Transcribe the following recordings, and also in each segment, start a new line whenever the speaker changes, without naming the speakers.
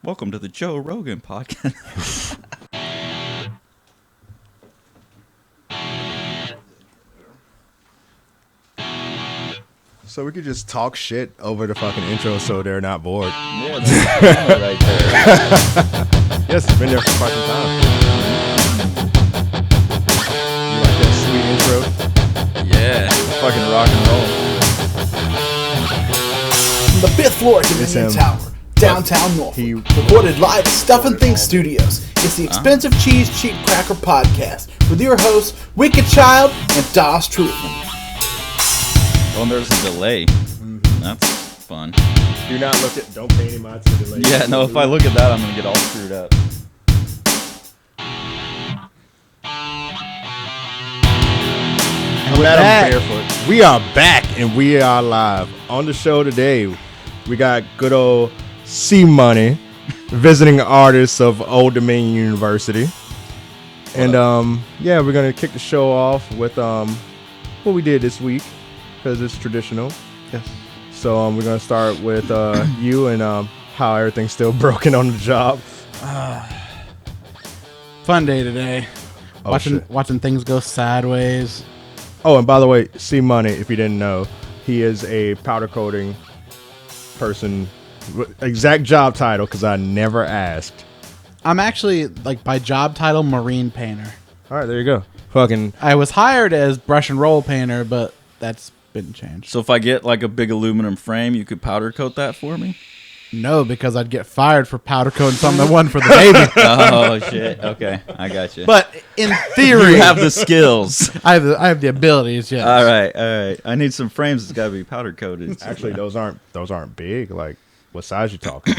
Welcome to the Joe Rogan podcast.
So we could just talk shit over the fucking intro so they're not bored.
Yeah, that's right there.
Yes, it's been there for quite some time. You like that sweet intro?
Yeah, fucking rock and roll.
From the 5th floor of Dominion Tower, downtown Norfolk, recorded live at Stuff and Things Studios. It's the Expensive Cheese Cheap Cracker Podcast with your hosts, Wicked Child and Das Truthman.
Oh, and there's a delay. That's fun.
Do not look at. Don't pay any mind to the delay.
Yeah, no, if I look at that, I'm gonna get all screwed up.
Madam Barefoot. We are back and we are live. On the show today, we got good old C Money, visiting artist of Old Dominion University. And yeah, we're gonna kick the show off with what we did this week, because it's traditional.
Yes.
So we're gonna start with you and how everything's still broken on the job.
Fun day today.
Oh,
Watching things go sideways.
Oh, and by the way, C Money, if you didn't know, he is a powder coating person. Exact job title, because I never asked.
I'm actually, like, by job title, marine painter.
All right, there you go. Fucking.
I was hired as brush and roll painter, but that's been changed.
So if I get like a big aluminum frame, you could powder coat that for me?
No, because I'd get fired for powder coating something that wasn't for the baby.
Oh shit! Okay, I got you.
But in theory,
You have the skills.
I have the abilities. Yes.
All right. I need some frames. It's got to be powder coated.
Actually, those aren't big. Like, what size you talking?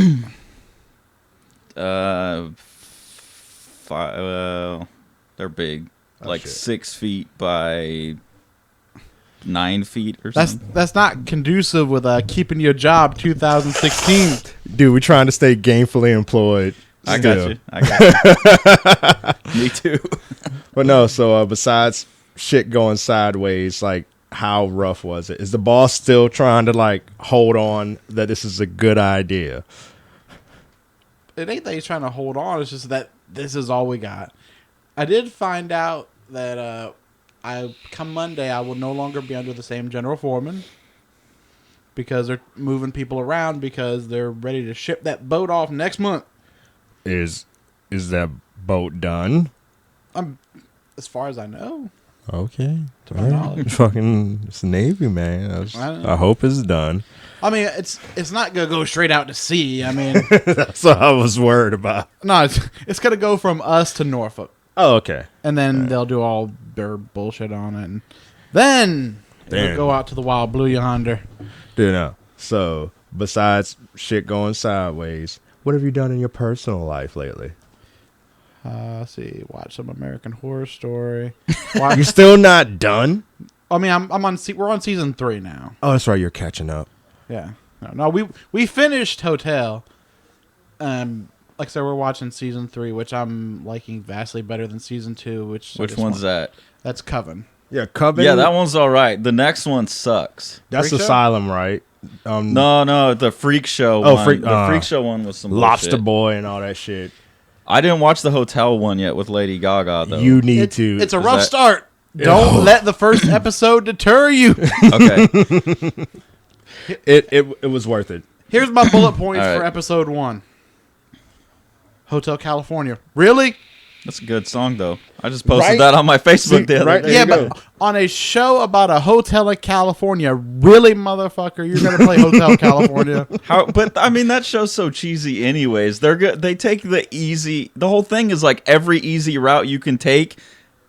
They're big,
Oh,
like
shit.
6 feet by 9 feet or something.
That's not conducive with keeping your job 2016.
Dude, we're trying to stay gainfully employed.
I
still.
got you. Me too.
But no, so besides shit going sideways, like, how rough was it? Is the boss still trying to, like, hold on that this is a good idea?
It ain't that he's trying to hold on. It's just that this is all we got. I did find out that come Monday, I will no longer be under the same general foreman because they're moving people around because they're ready to ship that boat off next month.
Is that boat done?
As far as I know.
Okay.
To my knowledge.
Fucking, it's the Navy, man. I hope it's done.
I mean, it's not gonna go straight out to sea. I mean,
That's what I was worried about.
no, it's gonna go from us to Norfolk,
Oh, okay.
and then they'll do all their bullshit on it, and then it'll go out to the wild blue yonder.
Dude, no. So, besides shit going sideways, what have you done in your personal life lately?
Let's see, watch some American Horror Story.
You still not done?
I mean, I'm on. We're on season 3 now.
Oh, that's right. You're catching up.
Yeah. No, we finished Hotel. Like I said, we're watching season 3, which I'm liking vastly better than season 2. Which
one's that?
That's Coven.
Yeah, Coven.
Yeah, that one's all right. The next one sucks.
That's
Freak Show?
Asylum, right?
No, the Freak Show
Oh,
one. The Freak Show one was some
Lobster
bullshit.
Boy and all that shit.
I didn't watch the Hotel one yet with Lady Gaga, though.
You need to.
It's a
Is
rough
that-
start. Don't let the first episode deter you.
Okay.
It was worth it.
Here's my bullet points
All right.
for episode 1. Hotel California. Really?
That's a good song, though. I just posted
Right?
that on my Facebook
See,
the other
right
day.
there
Yeah,
you
but
go.
on a show about a hotel in California, really, motherfucker, you're gonna play Hotel California?
But I mean, that show's so cheesy, anyways. They're good. They take the easy. The whole thing is like every easy route you can take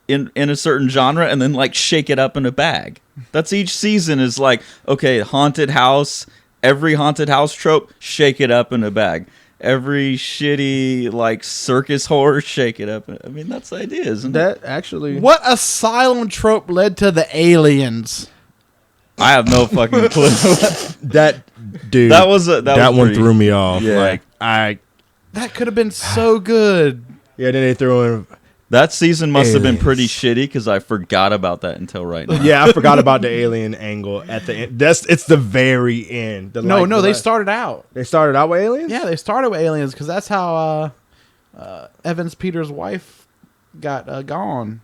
in a certain genre, and then like shake it up in a bag. That's each season is like, okay, haunted house. Every haunted house trope, shake it up in a bag. Every shitty like circus horror, shake it up. I mean, that's the idea, isn't it?
That actually.
What asylum trope led to the aliens?
I have no fucking clue.
That dude.
That was
that
was
one
pretty-
threw me off.
Yeah.
Like
That could have been so good.
Yeah. Then they threw in
That season must have been
Aliens.
pretty shitty because I forgot about that until right now.
Yeah, I forgot about the alien angle at the end. It's the very end.
No, they started out.
They started out with aliens.
Yeah, they started with aliens because that's how Evans Peters' wife got gone.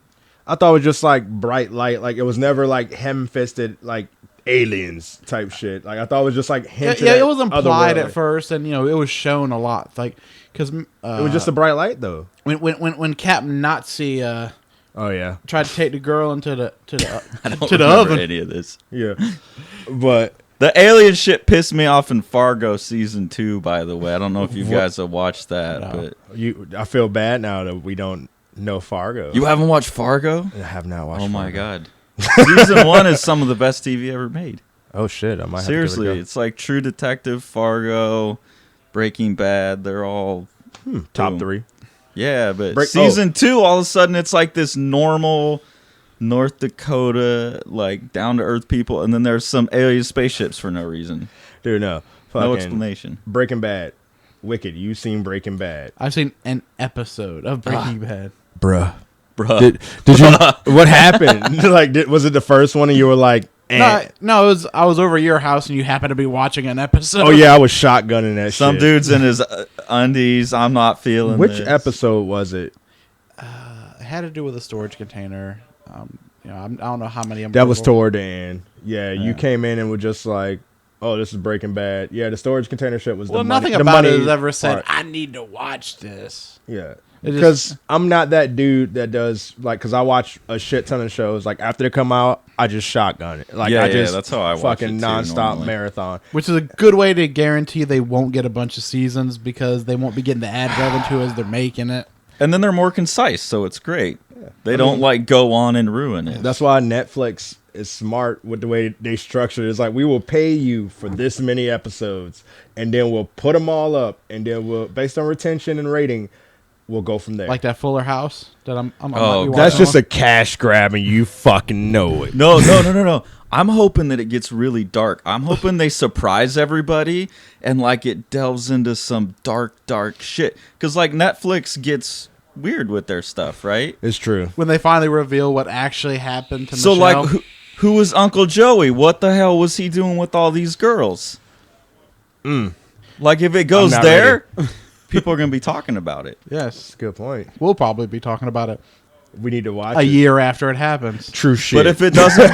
I thought it was just like bright light. Like it was never like hem-fisted like aliens type shit. Like I thought it was just like hinted
Yeah,
at
it was implied
otherworldly.
at first, and it was shown a lot. Like because
It was just a bright light though.
when Captain Nazi
Oh yeah,
tried to take the girl into the
I don't
to the
remember
oven.
any of this.
yeah. But
The alien shit pissed me off in Fargo season 2. By the way, I don't know if you guys have watched that,
No.
but
I feel bad now that we don't know Fargo.
you haven't watched Fargo?
I have not watched.
Oh my
Fargo.
god, season 1 is some of the best TV ever made.
Oh shit! I might
Seriously,
have to give
it's like True Detective, Fargo, Breaking Bad. They're all
it a go. Top
boom.
3.
Yeah, but season 2, all of a sudden, it's like this normal North Dakota, like down to earth people, and then there's some alien spaceships for no reason,
Dude, no.
no
Fucking
explanation.
Breaking Bad. Wicked. You seen Breaking Bad?
I've seen an episode of Breaking Bad.
Bruh.
Bruh.
Did you? What happened? Like, was it the first one, and you were like, eh.
No, I was over at your house and you happened to be watching an episode.
Oh yeah, I was shotgunning that.
Some
shit.
dude's in his undies. I'm not feeling
Which
this.
episode was it?
It had to do with a storage container. I don't know how many.
That was toward the end. Yeah,
Yeah.
you came in and were just like, "Oh, this is Breaking Bad." Yeah, the storage container shit was.
Well,
the money,
nothing
the
about it
money
has ever said
part.
I need to watch this.
Yeah.
It
Because
just-
I'm not that dude that does like, because I watch a shit ton of shows. Like after they come out, I just shotgun it. Like
Yeah,
I
yeah,
just
that's how I watch
fucking
it too,
nonstop
normally.
marathon.
Which is a good way to guarantee they won't get a bunch of seasons because they won't be getting the ad revenue as they're making it.
And then they're more concise, so it's great. They don't like go on and ruin it.
That's why Netflix is smart with the way they structure it. It's like we will pay you for this many episodes, and then we'll put them all up, and then we'll, based on retention and rating, we'll go from there.
Like that Fuller House that I'm
Oh,
might be
That's
watching
just
on.
a cash grab, and you fucking know it.
No. I'm hoping that it gets really dark. I'm hoping they surprise everybody and like it delves into some dark shit. Because like Netflix gets weird with their stuff, right?
It's true.
when they finally reveal what actually happened to
So
Michelle.
like, who was Uncle Joey? What the hell was he doing with all these girls? Like if it goes
not
there, people are gonna be talking about it.
Yes,
Good point.
we'll probably be talking about it
We need to watch
a
it.
year after it happens.
True shit.
But if it doesn't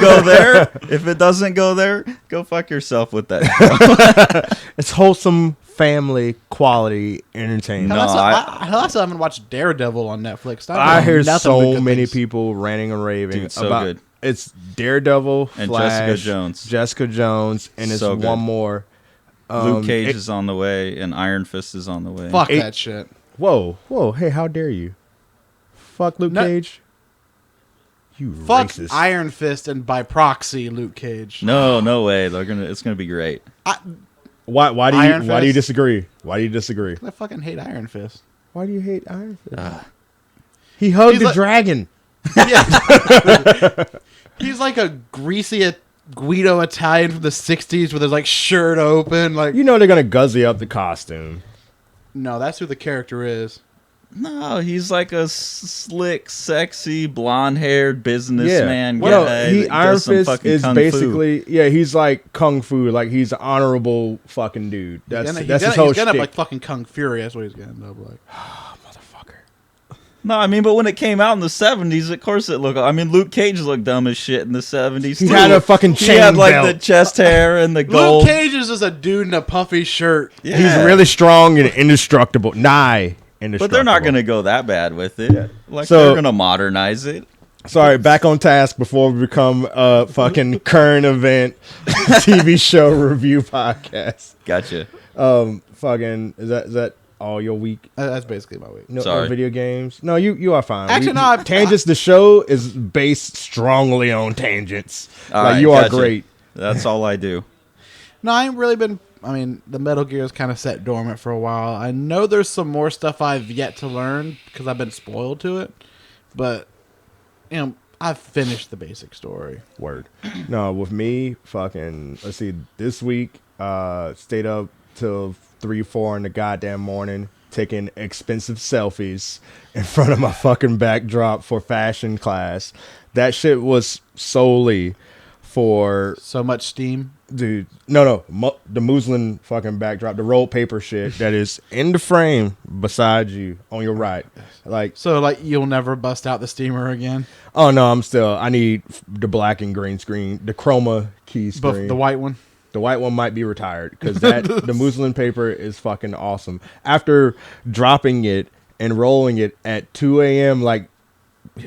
go there, go fuck yourself with that.
it's wholesome family quality entertainment.
No,
I also haven't watched Daredevil on Netflix.
I hear
nothing but
so
good
many
things.
people ranting and raving
Dude, so
about
good.
It's Daredevil,
And
Flash,
Jessica Jones.
and it's
So good.
one more.
Luke Cage
it-
is on the way, and Iron Fist is on the way.
Fuck
Eight-
that shit.
Whoa, hey, how dare you? Fuck Luke
No-
Cage. You
Fuck
racist.
Iron Fist and by proxy Luke Cage.
No way. It's gonna be great.
Why do
Iron
you
Fist?
disagree? Why do you disagree?
I fucking hate Iron Fist.
Why do you hate Iron Fist? He hugged
He's
the
like-
dragon.
Yeah. He's like a greasy Guido Italian from the 60s with his like shirt open. Like,
You know they're gonna guzzy up the costume.
no, that's who the character is.
No, he's like a slick, sexy, blonde-haired businessman
Well,
guy.
he
that
Iron
does some
Fist
fucking
is
kung fu.
basically he's like kung fu, like he's an honorable fucking dude. That's
He's
his whole
gonna end up
shtick.
like fucking Kung Fury. That's what he's gonna end up like.
Motherfucker.
No, I mean, but when it came out in the 70s, of course it looked. I mean, Luke Cage looked dumb as shit in the 70s.
He
too.
had a fucking
He
chain
had like
belt.
the chest hair and the gold.
Luke Cage is just a dude in a puffy shirt.
Yeah.
He's really strong and indestructible. Indestructible.
But they're not going to go that bad with it. Like
So-
they're going to modernize it.
Sorry, back on task before we become a fucking current event TV show review podcast.
Gotcha.
Fucking is that all your week?
That's basically my week.
No
Sorry.
video games. No, you are fine.
Actually, no, I-
Tangents. The show is based strongly on tangents.
All
Like
right,
you are
gotcha.
great.
That's all I do.
No, I ain't really been. I mean, the Metal Gear's kind of set dormant for a while. I know there's some more stuff I've yet to learn because I've been spoiled to it. But, I've finished the basic story.
Word. No, with me, fucking. Let's see. This week, stayed up till 3, 4 in the goddamn morning. taking expensive selfies in front of my fucking backdrop for fashion class. That shit was solely for
So much steam.
dude. The Muslin fucking backdrop, the rolled paper shit that is in the frame beside you on your right. Like,
So like you'll never bust out the steamer again.
oh no, I need the black and green screen, the chroma key
But
screen.
the white one.
The white one might be retired because the muslin paper is fucking awesome. After dropping it and rolling it at 2 a.m., like,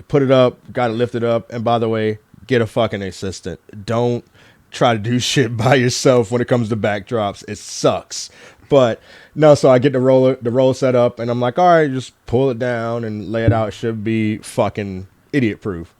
put it up, got it lifted up, and by the way, get a fucking assistant. Don't try to do shit by yourself when it comes to backdrops. It sucks. But no, so I get the roll set up, and I'm like, all right, just pull it down and lay it out. It should be fucking idiot proof.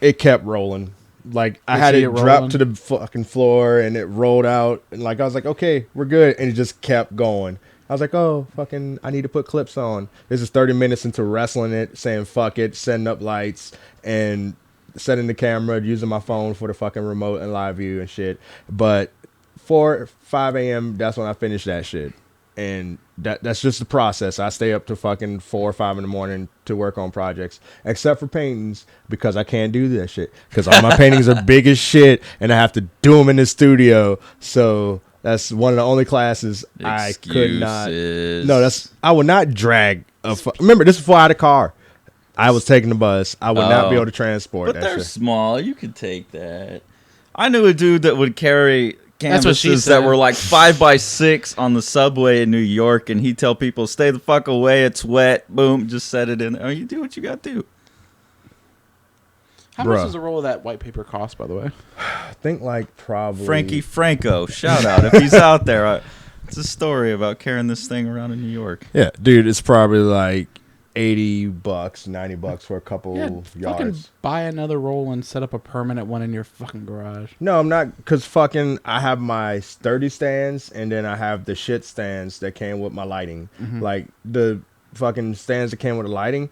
It kept rolling. Like, I had it drop to the fucking floor, and it rolled out, and like I was like, okay, we're good, and it just kept going. I was like, oh, fucking, I need to put clips on. This is 30 minutes into wrestling it, saying fuck it, setting up lights, and setting the camera, using my phone for the fucking remote and live view and shit. But 5 a.m., that's when I finished that shit. And that's just the process. I stay up to fucking 4 or 5 in the morning to work on projects, except for paintings, because I can't do that shit. Because all my paintings are big as shit, and I have to do them in the studio. So that's one of the only classes I could not. No, I would not drag remember, this is before I had a car. I was taking the bus. I would not be able to transport
but
that
they're
shit.
small. You could take that. I knew a dude that would carry canvases
said.
that were like 5x6 on the subway in New York, and he'd tell people, stay the fuck away, it's wet, boom, just set it in there. Oh, you do what you got to do.
How much does a roll of that white paper cost, by the way?
I think like probably
Frankie Franco, shout out if he's out there. It's a story about carrying this thing around in New York.
Yeah, dude, it's probably like $80, $90 for a couple
Fucking
yards.
buy another roll and set up a permanent one in your fucking garage.
No, I'm not, because fucking I have my sturdy stands, and then I have the shit stands that came with my lighting. Like, the fucking stands that came with the lighting,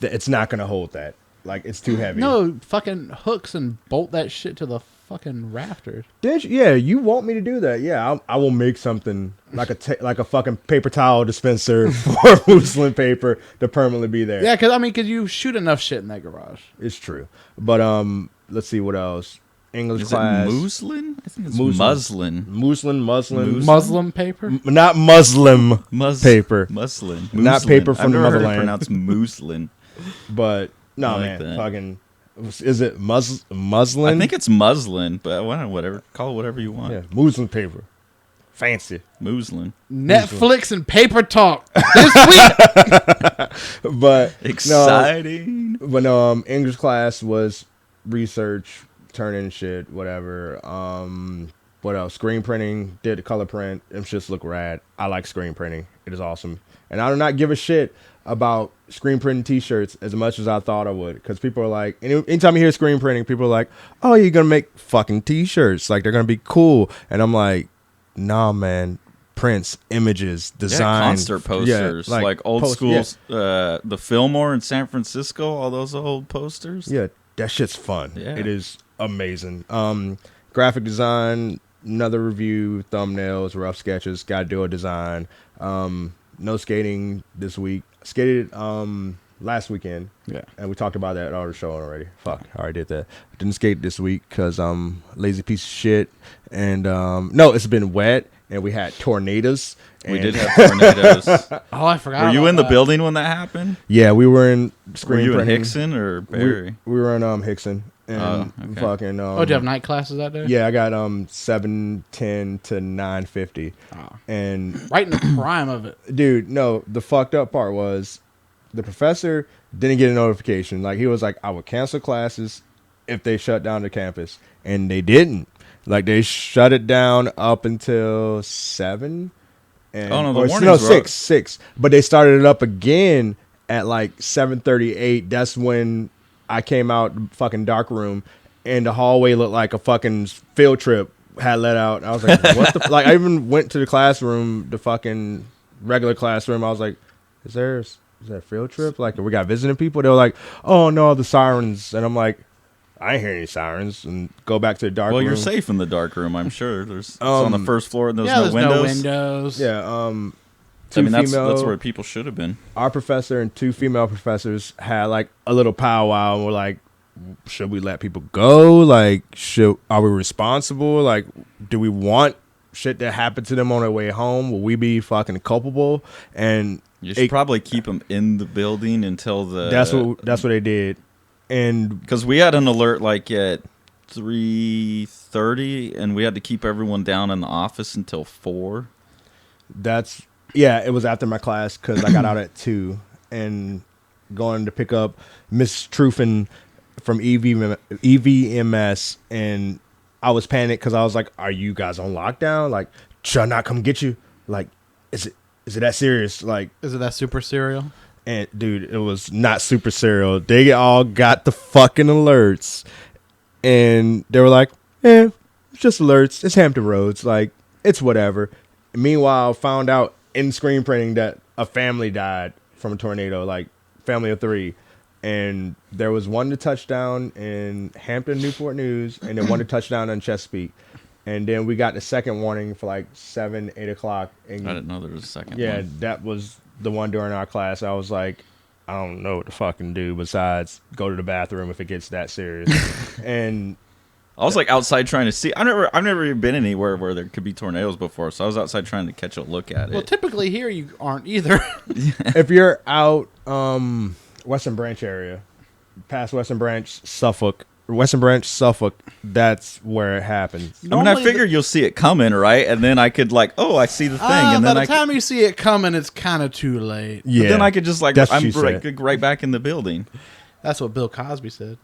it's not going to hold that. Like, it's too heavy.
No, fucking hooks and bolt that shit to the fucking rafters.
Did you? Yeah, you want me to do that? Yeah, I will make something like a fucking paper towel dispenser for muslin paper to permanently be there.
Yeah, because you shoot enough shit in that garage.
It's true. But let's see what else. English
Is
class.
it muslin? I think it's muslin.
Muslim paper?
Not Muslim paper.
Muslin.
Not paper from the
I've never heard
motherland.
it pronounced muslin.
But no,
I like
man,
that.
fucking. Is it muslin?
I think it's muslin, but whatever. Call it whatever you want.
Yeah, muslin paper. Fancy.
Muslin.
Netflix and paper talk this week.
But
Exciting.
No, but no, English class was research, turning shit, whatever. What else? Screen printing. Did the color print. Them shits look rad. I like screen printing. It is awesome. And I do not give a shit about screen printing t-shirts as much as I thought I would, because people are like, anytime you hear screen printing, people are like, oh, you're gonna make fucking t-shirts, like they're gonna be cool, and I'm like, nah, man, prints, images, design,
concert posters, like old schools, the Fillmore in San Francisco, all those old posters.
Yeah, that shit's fun.
Yeah.
It is amazing. Graphic design, another review, thumbnails, rough sketches, gotta do a design. No skating this week. Skated last weekend.
Yeah.
And we talked about that on the show already. Fuck, I already did that. Didn't skate this week because lazy piece of shit. And no, it's been wet, and we had tornadoes.
We did have tornadoes.
Oh, I forgot.
Were you
about
in the
that.
building when that happened?
Yeah, we were in
Were
screen
you in
printing.
Hickson or Barry?
We were in Hickson. And
okay.
fucking
Oh, do you have night classes that day?
yeah, I got 7:10 to 9:50.
Oh.
And
Right in the prime of it.
dude, no, the fucked up part was the professor didn't get a notification. Like, he was like, I would cancel classes if they shut down the campus, and they didn't. Like, they shut it down up until 7. And,
Oh, no, the
or,
warnings were up.
6. But they started it up again at like 7:38. That's when I came out the fucking dark room, and the hallway looked like a fucking field trip had let out. I was like, what the like, I even went to the classroom, the fucking regular classroom. I was like, is that a field trip? Like, we got visiting people? They were like, oh no, the sirens. And I'm like, I ain't hear any sirens. And go back to the dark room.
Well, you're safe in the dark room, I'm sure. It's on the first floor and there's no
there's
windows.
no windows.
Yeah,
I mean, that's where people should have been.
Our professor and 2 female professors had like a little powwow, and we're like, should we let people go? Like, are we responsible? Like, do we want shit that happened to them on their way home? Will we be fucking culpable? And
you should probably keep them in the building until the.
That's what they did, and
because we had an alert like at 3:30, and we had to keep everyone down in the office until 4.
It was after my class because I got out at 2 and going to pick up Miss Truffin from EVMS, and I was panicked because I was like, "Are you guys on lockdown? Like, should I not come get you? Like, is it that serious? Like,
is it that super serial?"
And dude, it was not super serial. They all got the fucking alerts, and they were like, it's just alerts. It's Hampton Roads. Like, it's whatever. Meanwhile, found out in screen printing that a family died from a tornado, like family of 3. And there was 1 to touchdown in Hampton Newport News, and then 1 to touchdown in Chesapeake. And then we got the second warning for like 7, 8 o'clock. And
I didn't know there was a second
yeah,
one.
that was the one during our class. I was like, I don't know what to fucking do besides go to the bathroom if it gets that serious. And
I was like outside trying to see. I've never even been anywhere where there could be tornadoes before, so I was outside trying to catch a look at it.
Well, typically here you aren't either.
if you're out Western Branch area, past Western Branch, Suffolk, that's where it happens.
I mean, I figured you'll see it coming, right? And then I could like, I see the thing, and then
by the time you see it coming, it's kind of too late.
Yeah,
then I could just like,
that's
I'm right back in the building.
That's what Bill Cosby said.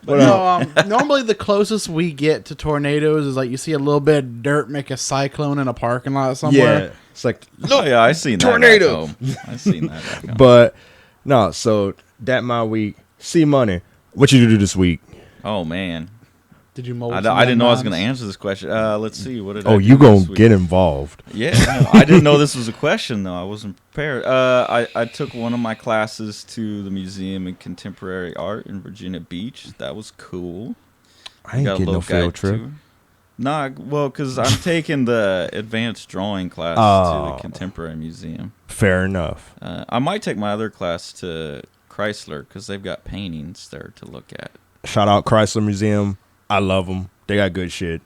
But
no, normally the closest we get to tornadoes is like you see a little bit of dirt make a cyclone in a parking lot somewhere.
Yeah, it's like,
oh yeah, I seen that.
Tornado.
I seen that. Back home.
But no, so that my week. C Money, what you do this week?
Oh man,
did you mold?
I didn't know I was going to answer this question. Let's see. What did I do
you gonna
this week?
get involved?
Yeah, no, I didn't know this was a question though. I wasn't prepared. I took one of my classes to the Museum of Contemporary Art in Virginia Beach. That was cool.
I ain't getting no field trip.
Nah, well, because I'm taking the advanced drawing class to the Contemporary Museum.
Fair enough.
I might take my other class to Chrysler because they've got paintings there to look at.
Shout out Chrysler Museum. I love them. They got good shit.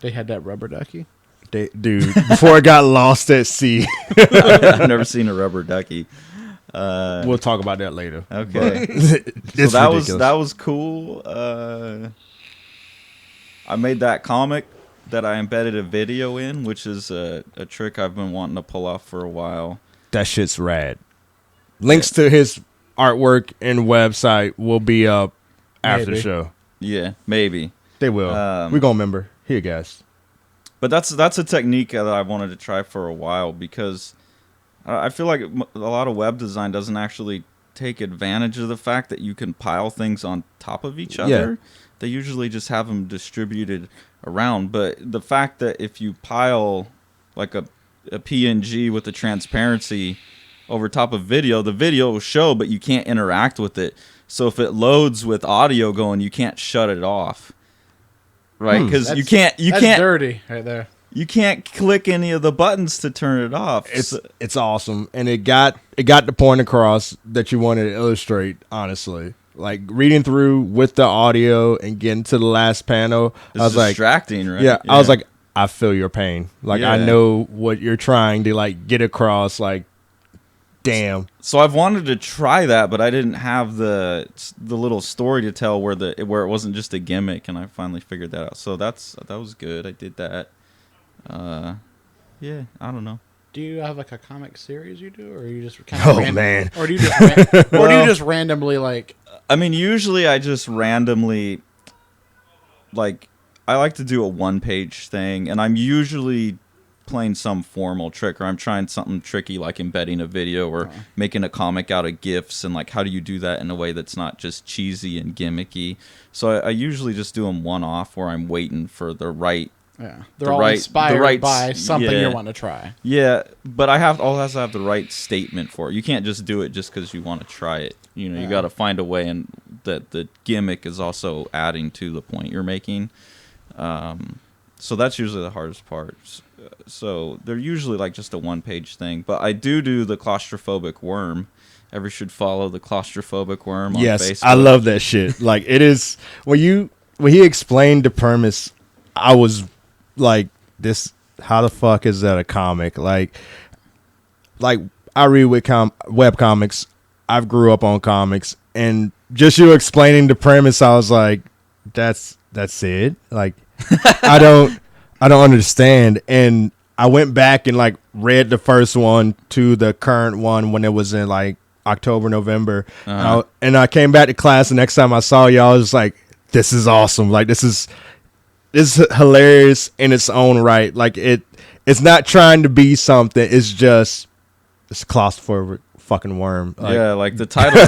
They had that rubber ducky.
Dude, before it got lost at sea.
I've never seen a rubber ducky.
We'll talk about that later.
Okay.
So
that was cool. I made that comic that I embedded a video in, which is a trick I've been wanting to pull off for a while.
That shit's rad. Links to his artwork and website will be up after the show.
Yeah, maybe.
They will. We're going to remember. Here, guys.
But that's a technique that I wanted to try for a while because I feel like a lot of web design doesn't actually take advantage of the fact that you can pile things on top of each other. Yeah. They usually just have them distributed around. But the fact that if you pile like a PNG with the transparency over top of video, the video will show, but you can't interact with it. So if it loads with audio going, you can't shut it off, right? Because you can't.
That's dirty right there.
You can't click any of the buttons to turn it off.
It's awesome, and it got the point across that you wanted to illustrate. Honestly, like reading through with the audio and getting to the last panel, I was
distracting,
like,
right?
Yeah, I was like, I feel your pain. Like I know what you're trying to like get across. Like. Damn. So
I've wanted to try that, but I didn't have the little story to tell where it wasn't just a gimmick, and I finally figured that out. So that was good. I did that. Yeah, I don't know.
Do you have like a comic series you do, or are you just kind of
man,
or do you just or do you just randomly like?
I mean, usually I just randomly like I like to do a 1-page thing, and I'm usually playing some formal trick, or I'm trying something tricky like embedding a video or making a comic out of GIFs, and like how do you do that in a way that's not just cheesy and gimmicky. So I usually just do them one-off where I'm waiting for the right
they're all inspired by something you want to try.
Yeah, but all has to have the right statement for it. You can't just do it just because you want to try it. You know, you got to find a way, and that the gimmick is also adding to the point you're making. So that's usually the hardest part. so they're usually like just a 1-page thing. But I do the claustrophobic worm. Everyone should follow the claustrophobic worm on
Yes,
Facebook.
I love that shit. Like it is when he explained the premise, I was like, this. How the fuck is that a comic? Like I read web comics. I've grew up on comics, and just you explaining the premise, I was like, that's it. Like I don't understand. And I went back and like read the first one to the current one when it was in like October, November, and I came back to class. The next time I saw y'all, I was like, this is awesome. Like this is hilarious in its own right. Like it's not trying to be something. It's claustrophobic fucking worm. Like,
yeah, like the title.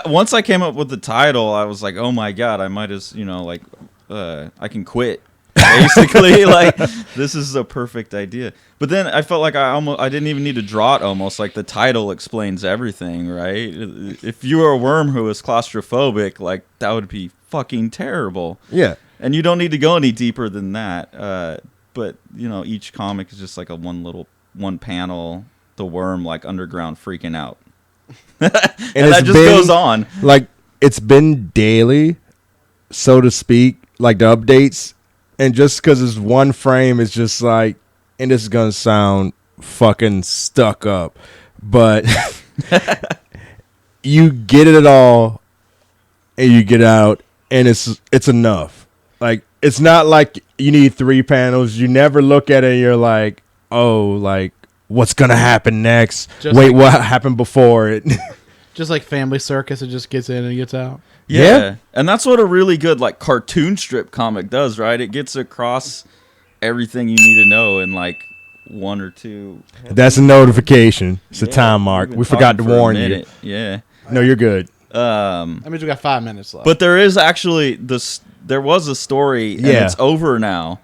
Once I came up with the title, I was like, oh my god, I might as I can quit. Basically, like this is a perfect idea. But then I felt like I didn't even need to draw it. Almost like the title explains everything, right? If you were a worm who was claustrophobic, like that would be fucking terrible.
Yeah,
and you don't need to go any deeper than that. But each comic is just like one panel. The worm like underground freaking out, and that just goes on.
Like it's been daily, so to speak. Like the updates. And just because it's one frame, it's just like, and this is going to sound fucking stuck up, but you get it all and you get out and it's enough. Like, it's not like you need 3 panels. You never look at it and you're like, oh, like, what's going to happen next? What happened before it?
Just like Family Circus, it just gets in and gets out.
Yeah. And that's what a really good like cartoon strip comic does, right? It gets across everything you need to know in like 1 or 2.
That's a notification. It's a time mark. We forgot to warn you.
Yeah.
No, you're good.
That means we got 5 minutes left.
But there is actually there was a story and it's over now.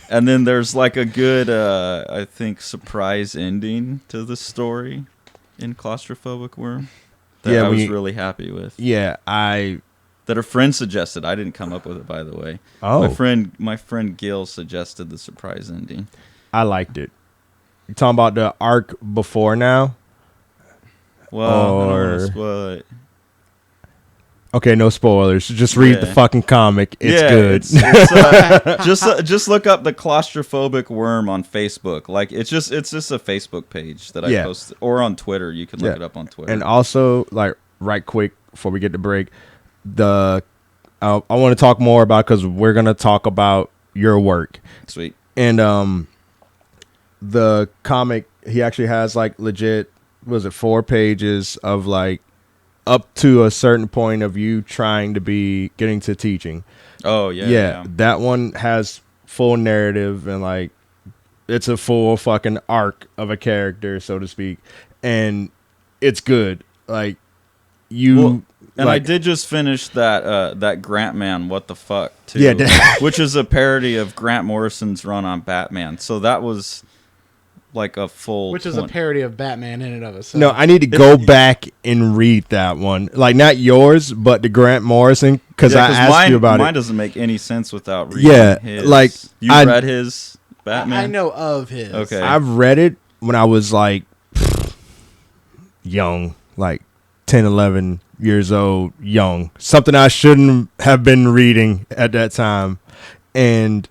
And then there's like a good I think surprise ending to the story in Claustrophobic Worm that I was really happy with.
Yeah,
that a friend suggested. I didn't come up with it, by the way.
Oh.
My friend Gil suggested the surprise ending.
I liked it. You talking about the arc before now?
Well, I don't want to spoil it.
Okay, no spoilers. Just read the fucking comic. It's good.
It's, just look up the Claustrophobic Worm on Facebook. Like it's just a Facebook page that I posted, or on Twitter. You can look it up on Twitter.
And also, like right quick before we get to break, I want to talk more about because we're gonna talk about your work.
Sweet.
And the comic, he actually has like legit, was it 4 pages of like up to a certain point of you trying to be getting to teaching.
Oh yeah.
That one has full narrative and like it's a full fucking arc of a character, so to speak, and it's good. Like
I did just finish that Grant Man, What the Fuck, too.
Yeah,
which is a parody of Grant Morrison's run on Batman. So that was like a full...
Which is a parody of Batman in and of itself.
No, I need to go back and read that one. Like, not yours, but the Grant Morrison, because I asked you about
mine
it.
doesn't make any sense without reading his.
Like...
You read his Batman?
I know of his.
Okay.
I've read it when I was, like, young, like 10, 11 years old, young. Something I shouldn't have been reading at that time. And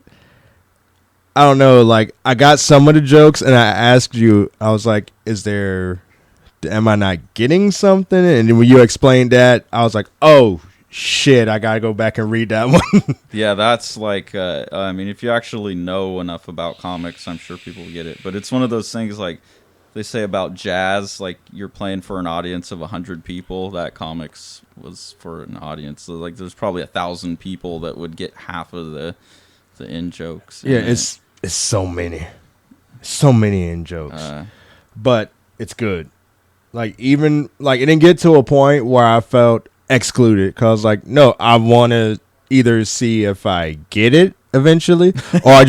I don't know, like I got some of the jokes and I asked you, I was like, am I not getting something? And when you explained that, I was like, oh shit, I gotta go back and read that one.
Yeah, that's like, I mean, if you actually know enough about comics, I'm sure people get it. But it's one of those things like they say about jazz, like you're playing for an audience of 100 people. That comics was for an audience. So like there's probably 1,000 people that would get half of the in jokes.
Yeah, it's so many in jokes, but it's good. Like even like it didn't get to a point where I felt excluded because like no, I want to either see if I get it eventually, or I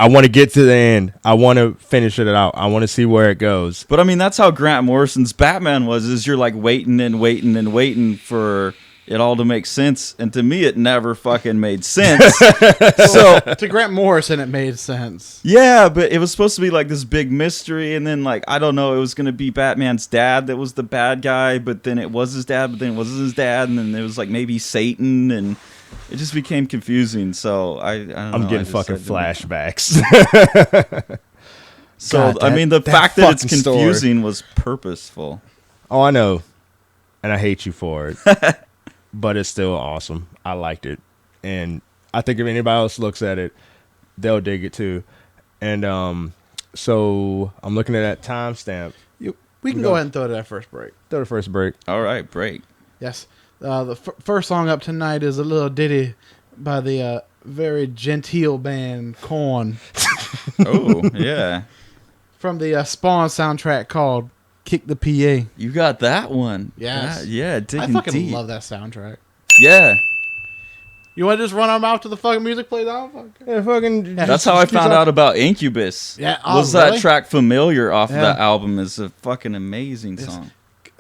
want to get to the end. I want to finish it out. I want to see where it goes.
But I mean, that's how Grant Morrison's Batman was. Is you're like waiting and waiting and waiting for it all to make sense, and to me, it never fucking made sense. So
To Grant Morrison, it made sense.
yeah, but it was supposed to be like this big mystery, and then like I don't know, it was gonna be Batman's dad that was the bad guy, but then it was his dad, but then it wasn't his dad, and then it was like maybe Satan, and it just became confusing. So I don't know.
I'm getting fucking flashbacks.
So
God,
I mean, the
that
fact that it's
fucking story.
confusing was purposeful.
Oh, I know. And I hate you for it. But it's still awesome. I liked it. And I think if anybody else looks at it, they'll dig it too. And so I'm looking at that timestamp.
We can go ahead and throw to that first break.
Throw the first break.
All right, break.
Yes. The first song up tonight is a little ditty by the very genteel band Korn
Oh yeah,
from the Spawn soundtrack called Kick the PA.
you got that one.
Yes.
Yeah, digging
I fucking
deep.
love that soundtrack.
Yeah,
You want to just run our mouth to the fucking music plays on?
Yeah, fucking.
that's how I found out about Incubus.
Yeah,
was
really?
that track Familiar off of
Yeah.
that album? Is a fucking amazing song.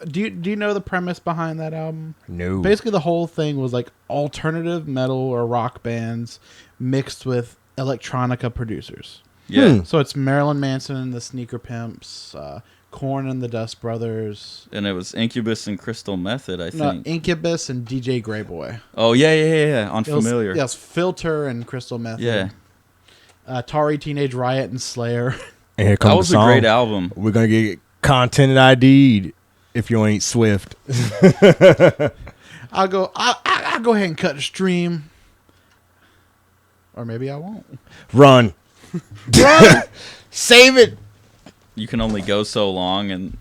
Do you know the premise behind that album?
No.
Basically, the whole thing was like alternative metal or rock bands mixed with electronica producers.
Yeah,
So it's Marilyn Manson and the Sneaker Pimps, Korn and the Dust Brothers,
and it was Incubus and Crystal Method, I
no,
think.
Incubus and DJ Greyboy.
Oh yeah, on
It was-
Familiar.
Yes, Filter and Crystal Method.
Yeah,
Tari Teenage Riot and Slayer.
And here comes
that was
the
a
song.
great album.
We're going to get content ID'd if you ain't Swift.
I'll go ahead and cut the stream. Or maybe I won't.
Run. Save it.
You can only go so long, and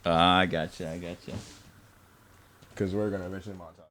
I gotcha.
Because we're going to eventually monetize.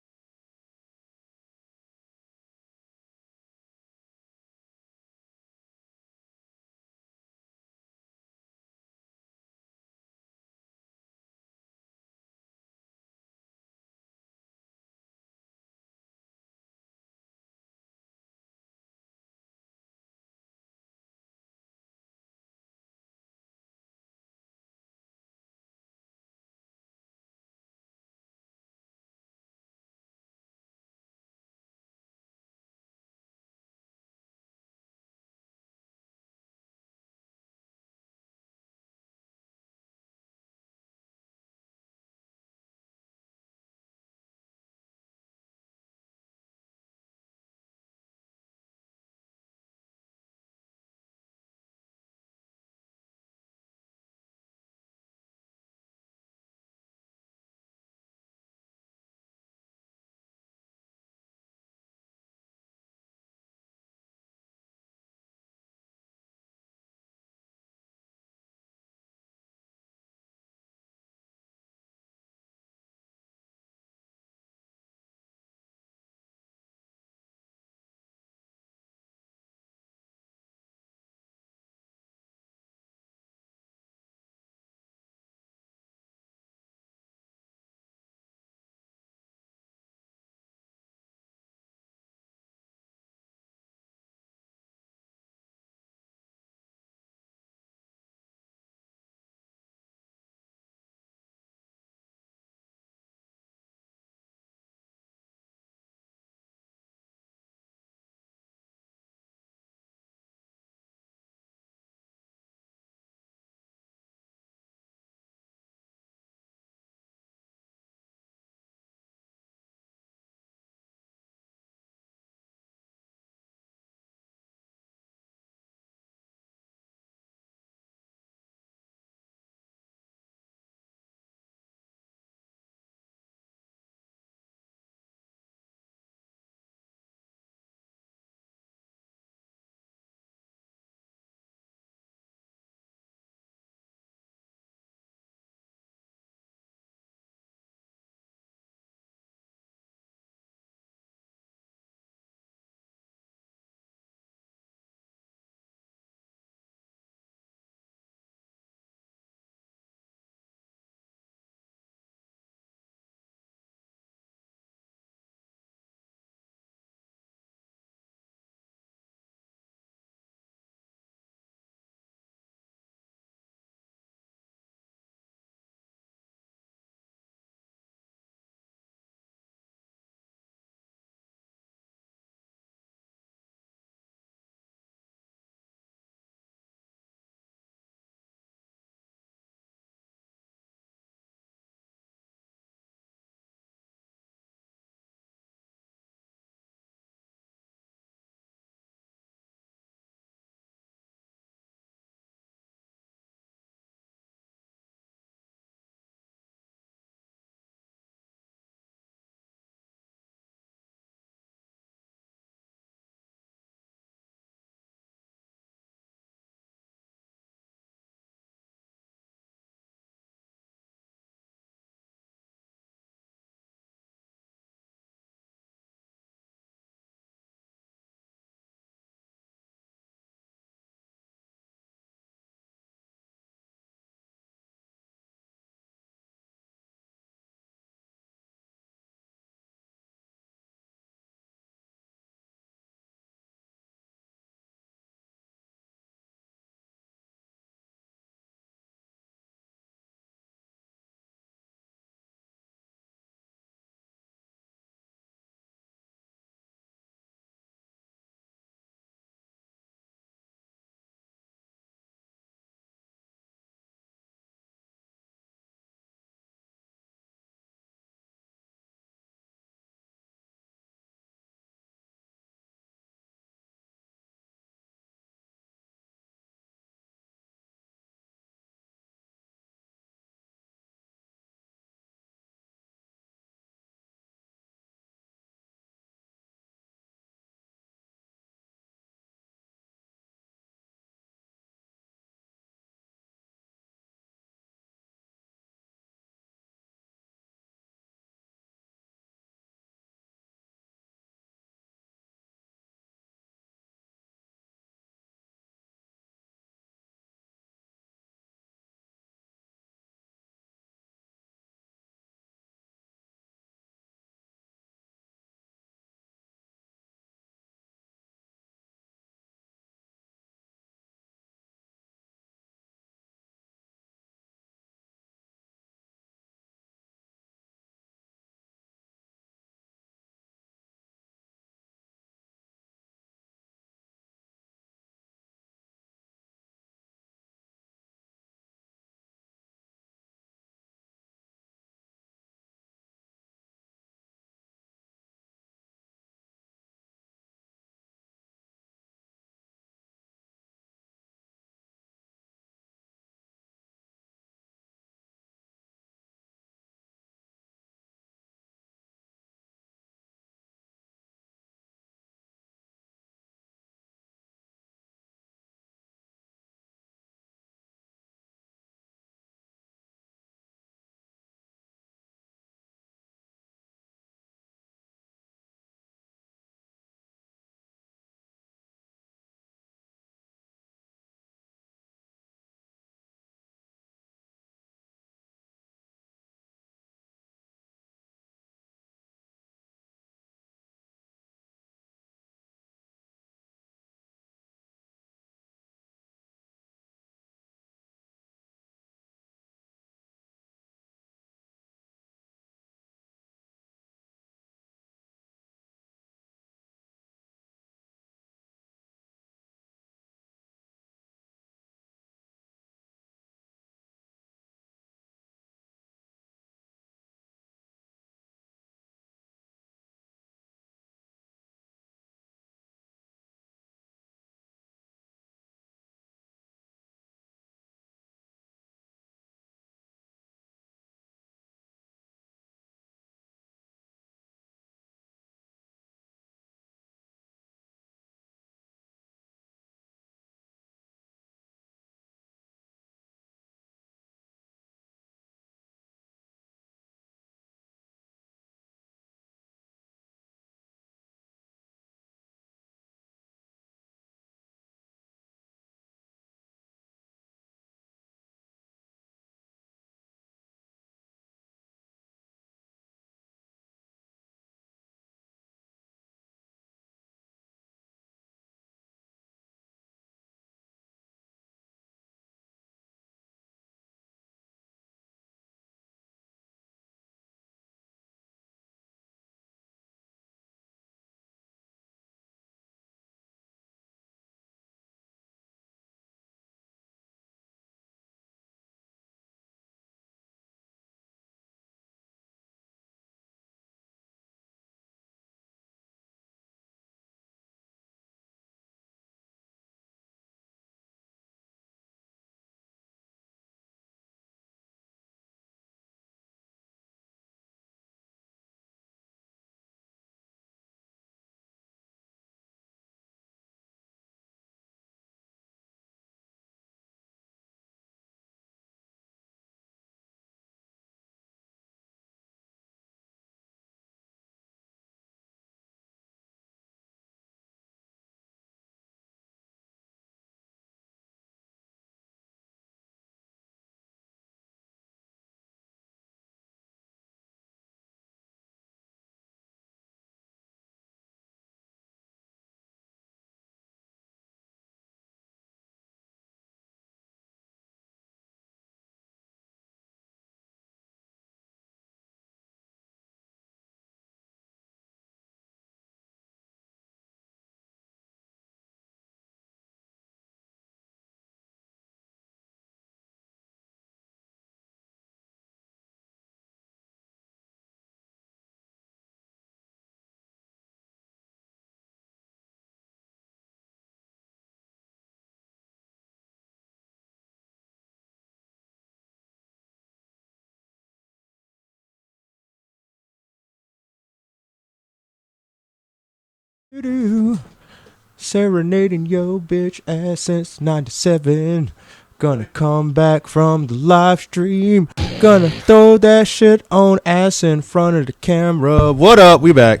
Serenading yo bitch ass since 97. Gonna come back from the live stream. Gonna throw that shit on ass in front of the camera. What up? We back.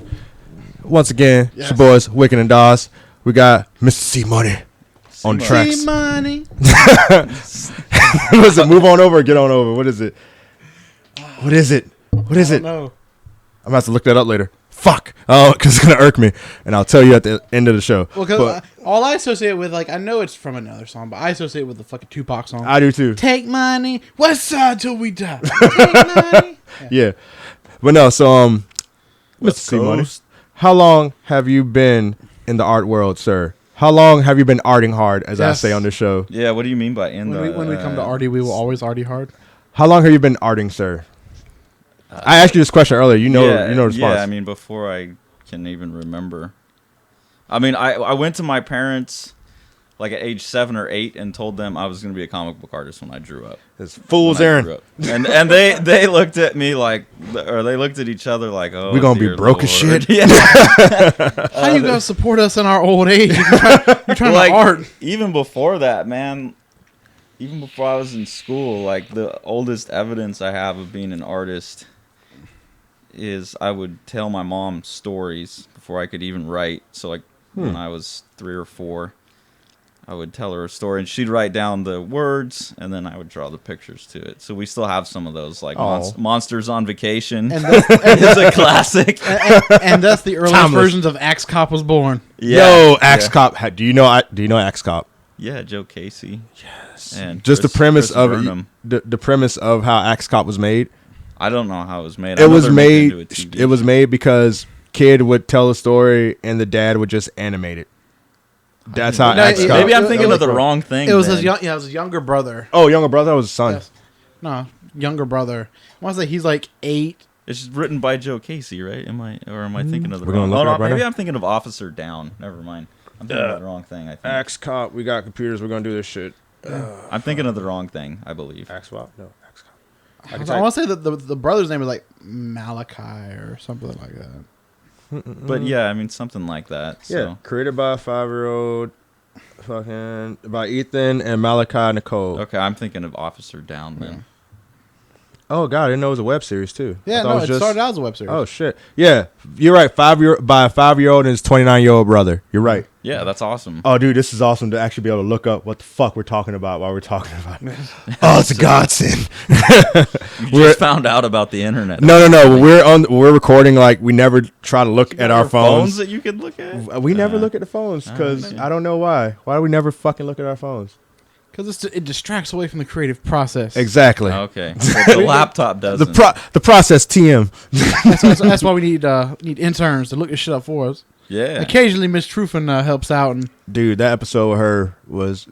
Once again, it's your boys, Wicked and Dawes. We got Mr. C Money on tracks.
C Money.
What is it? Move on over or get on over? What is it? What is it? What is it?
No.
I'm gonna have to look that up later. Fuck. Oh, because it's gonna irk me, and I'll tell you at the end of the show.
Well, because all I associate with, like, I know it's from another song, but I associate with the fucking Tupac song.
I do too.
Take money, West Side till we die. Take money.
Yeah, but no. So, Mr. C Money, how long have you been in the art world, sir? How long have you been arting hard, as I say on this show?
Yeah, what do you mean by
When we come to arty, we will always arty hard.
How long have you been arting, sir? I asked you this question earlier. You know the response.
Yeah, I mean, before I can even remember. I mean, I went to my parents like at age 7 or 8 and told them I was going to be a comic book artist when I grew up.
It's fool's errand.
And they looked at me like, or they looked at each other like, oh,
we're going to be broke as shit.
Yeah.
How you going to support us in our old age? You're trying
like,
to art.
Even before that, man, even before I was in school, like the oldest evidence I have of being an artist is I would tell my mom stories before I could even write. So like when I was 3 or 4, I would tell her a story and she'd write down the words and then I would draw the pictures to it. So we still have some of those, like Monsters on Vacation. And it's a classic.
And that's the earliest versions of Axe Cop was born.
Yeah. Yo, Axe Cop. Do you know Axe Cop?
Yeah, Joe Casey. Yes. And
just the premise of the premise of how Axe Cop was made.
I don't know how it was made.
It was made because kid would tell a story and the dad would just animate it. That's how Axe Cop.
Maybe I'm thinking of the wrong thing.
It was his younger brother.
Oh, younger brother? That was his son.
Yes. No, younger brother. I want to say he's like 8.
It's written by Joe Casey, right? Am I thinking of the
wrong?
Maybe I'm thinking of Officer Down. Never mind. I'm thinking of the wrong thing, I think.
Axe Cop. We got computers. We're going to do this shit.
I'm thinking of the wrong thing, I believe.
Axe Cop? No, Axe Cop.
I want to say that the brother's name was like Malachi or something like that.
But yeah, I mean something like that. So.
Yeah, created by a 5-year-old, by Ethan and Malachi Nicole.
Okay, I'm thinking of Officer Down then.
Yeah.
Oh god, I didn't know it was a web series too.
Yeah, no, it started out as a web series.
Oh shit. Yeah, you're right. By a 5-year-old and his 29-year-old brother. You're right.
Yeah, that's awesome.
Oh, dude, this is awesome to actually be able to look up what the fuck we're talking about while we're talking about it. Oh, it's a godsend.
You just found out about the internet.
No. We're recording like we never try to look at our phones.
That you can look at.
We never look at the phones because I don't know why. Why do we never fucking look at our phones?
Because it distracts away from the creative process.
Exactly.
Okay. So the laptop doesn't.
The process TM.
That's why we need interns to look this shit up for us.
Yeah.
Occasionally, Miss Truffin helps out. And
dude, that episode with her was